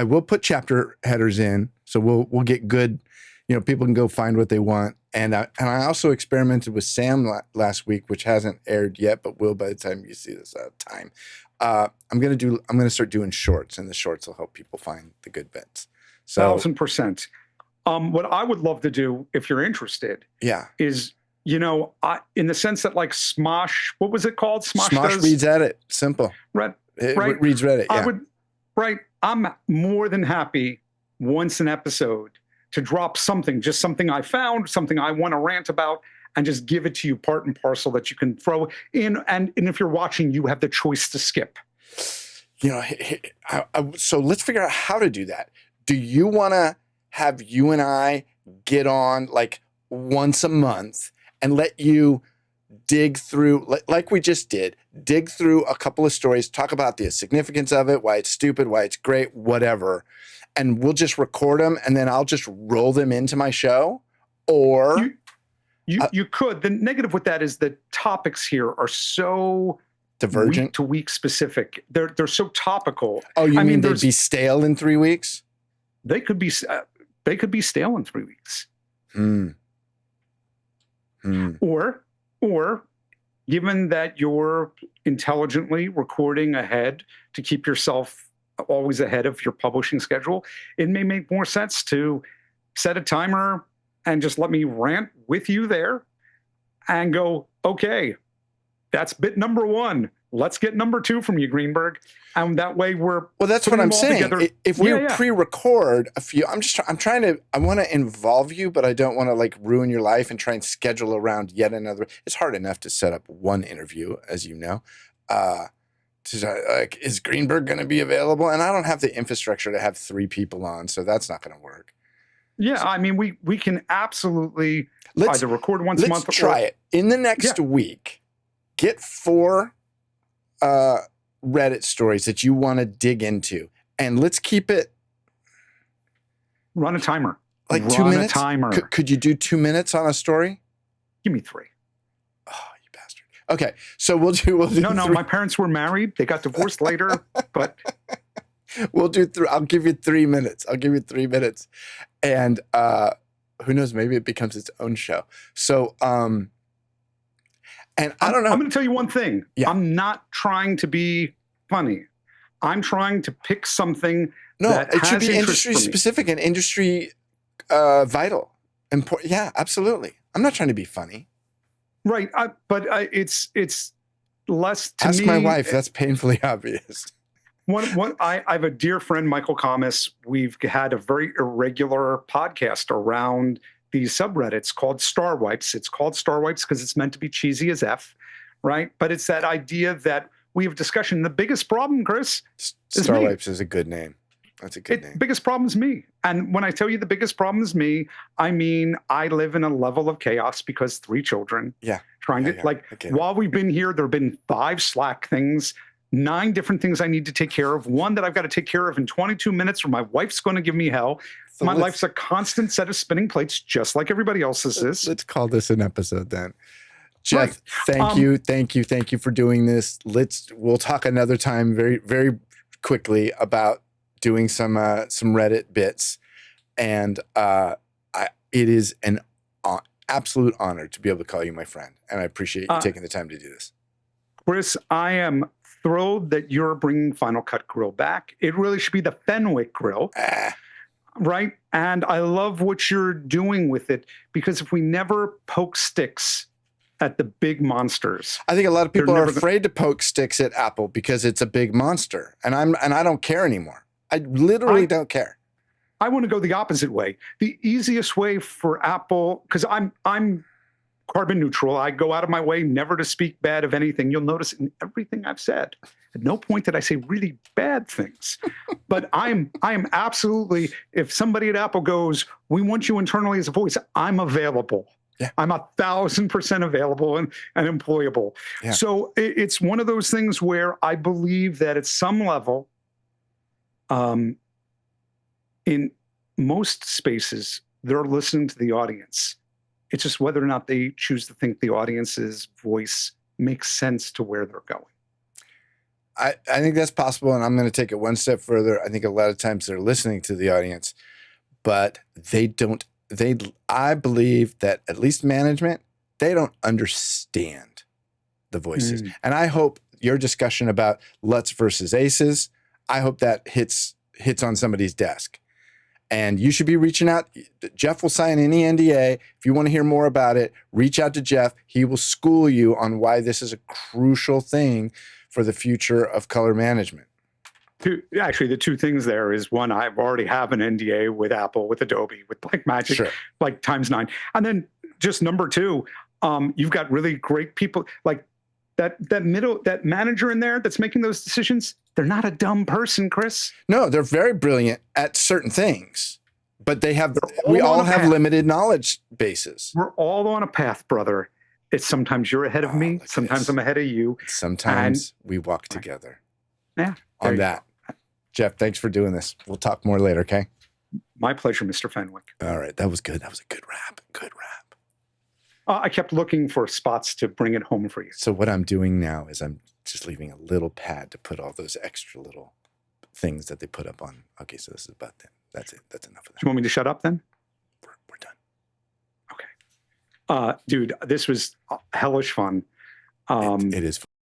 will put chapter headers in, so we'll get good. People can go find what they want. And I also experimented with Sam last week, which hasn't aired yet, but will by the time you see this time. I'm gonna start doing shorts, and the shorts will help people find the good bits. So 1,000%. What I would love to do, if you're interested, is in the sense that like Smosh, what was it called? Smosh reads Edit. Simple. Right. It reads Reddit. Yeah. I'm more than happy once an episode to drop something, just something I found, something I want to rant about, and just give it to you part and parcel that you can throw in. And if you're watching, you have the choice to skip. So let's figure out how to do that. Do you want to have you and I get on like once a month and let you dig through, like we just did, dig through a couple of stories, talk about the significance of it, why it's stupid, why it's great, whatever. And we'll just record them and then I'll just roll them into my show? Or you could. The negative with that is the topics here are so divergent, week to week specific. They're so topical. Oh, you mean they'd be stale in 3 weeks? They could be stale in 3 weeks. Or given that you're intelligently recording ahead to keep yourself always ahead of your publishing schedule, it may make more sense to set a timer and just let me rant with you there and go, okay, that's bit number 1. Let's get number 2 from you, Greenberg. And that way well, that's what I'm saying. Together. If we pre-record a few, I want to involve you, but I don't want to like ruin your life and try and schedule around yet another. It's hard enough to set up one interview, as you know. Is Greenberg going to be available? And I don't have the infrastructure to have 3 people on, so that's not going to work. Yeah, so, I mean, we can absolutely either record once a month. Let's try it. In the next week, get 4 Reddit stories that you want to dig into, and let's keep it. Run a timer. Like 2 minutes? Run a timer. Could you do 2 minutes on a story? Give me 3. Oh, you bastard. Okay, so we'll do No, my parents were married. They got divorced later, but... We'll do 3. I'll give you 3 minutes. And who knows, maybe it becomes its own show. So, and I don't know. I'm going to tell you one thing. Yeah. I'm not trying to be funny. I'm trying to pick something that it should has be interest industry specific and industry vital. Important. Yeah, absolutely. I'm not trying to be funny. Right. But it's less to Ask me. my wife. That's painfully obvious. I have a dear friend, Michael Kamas. We've had a very irregular podcast around these subreddits called Star Wipes. It's called Star Wipes because it's meant to be cheesy as F, right? But it's that idea that we have discussion. The biggest problem, Chris, is Star me. Wipes is a good name. That's a good name. Biggest problem is me. And when I tell you the biggest problem is me, I mean, I live in a level of chaos because 3 children. Yeah. While we've been here, there have been 5 Slack things 9 different things I need to take care of. One that I've got to take care of in 22 minutes, or my wife's going to give me hell. So My life's a constant set of spinning plates, just like everybody else's is. Let's call this an episode then. Jeff, Right. thank you for doing this. We'll talk another time very, very quickly about doing some Reddit bits. And it is an absolute honor to be able to call you my friend. And I appreciate you taking the time to do this. Chris, I am thrilled that you're bringing Final Cut Grill back. It really should be the Fenwick Grill. Right? And I love what you're doing with it, because if we never poke sticks at the big monsters, I think a lot of people are afraid to poke sticks at Apple because it's a big monster. And I don't care anymore. I literally don't care. I want to go the opposite way. The easiest way for Apple, because I'm carbon neutral. I go out of my way never to speak bad of anything. You'll notice in everything I've said, at no point did I say really bad things. But I am absolutely, if somebody at Apple goes, we want you internally as a voice, I'm available. Yeah. I'm 1,000% available and employable. Yeah. So it's one of those things where I believe that at some level, in most spaces, they're listening to the audience. It's just whether or not they choose to think the audience's voice makes sense to where they're going. I think that's possible, and I'm going to take it one step further. I think a lot of times they're listening to the audience, but they don't. I believe that at least management, they don't understand the voices. And I hope your discussion about LUTs versus ACEs, I hope that hits on somebody's desk. And you should be reaching out. Jeff will sign any NDA. If you want to hear more about it, reach out to Jeff. He will school you on why this is a crucial thing for the future of color management. Actually, the 2 things there is, one, I already have an NDA with Apple, with Adobe, with Blackmagic, Sure. like times 9. And then just number 2, you've got really great people like that manager in there that's making those decisions. They're not a dumb person, Chris. No, they're very brilliant at certain things, but we all have limited knowledge bases. We're all on a path, brother. It's sometimes you're ahead of me. Sometimes I'm ahead of you. Sometimes we walk together. Yeah. On that. Jeff, thanks for doing this. We'll talk more later, okay? My pleasure, Mr. Fenwick. All right. That was good. That was a good wrap. Good wrap. I kept looking for spots to bring it home for you. So what I'm doing now is I'm just leaving a little pad to put all those extra little things that they put up on. Okay, so this is about that. That's it. That's enough of that. Do you want me to shut up then? We're done. Okay. Dude, this was hellish fun. It is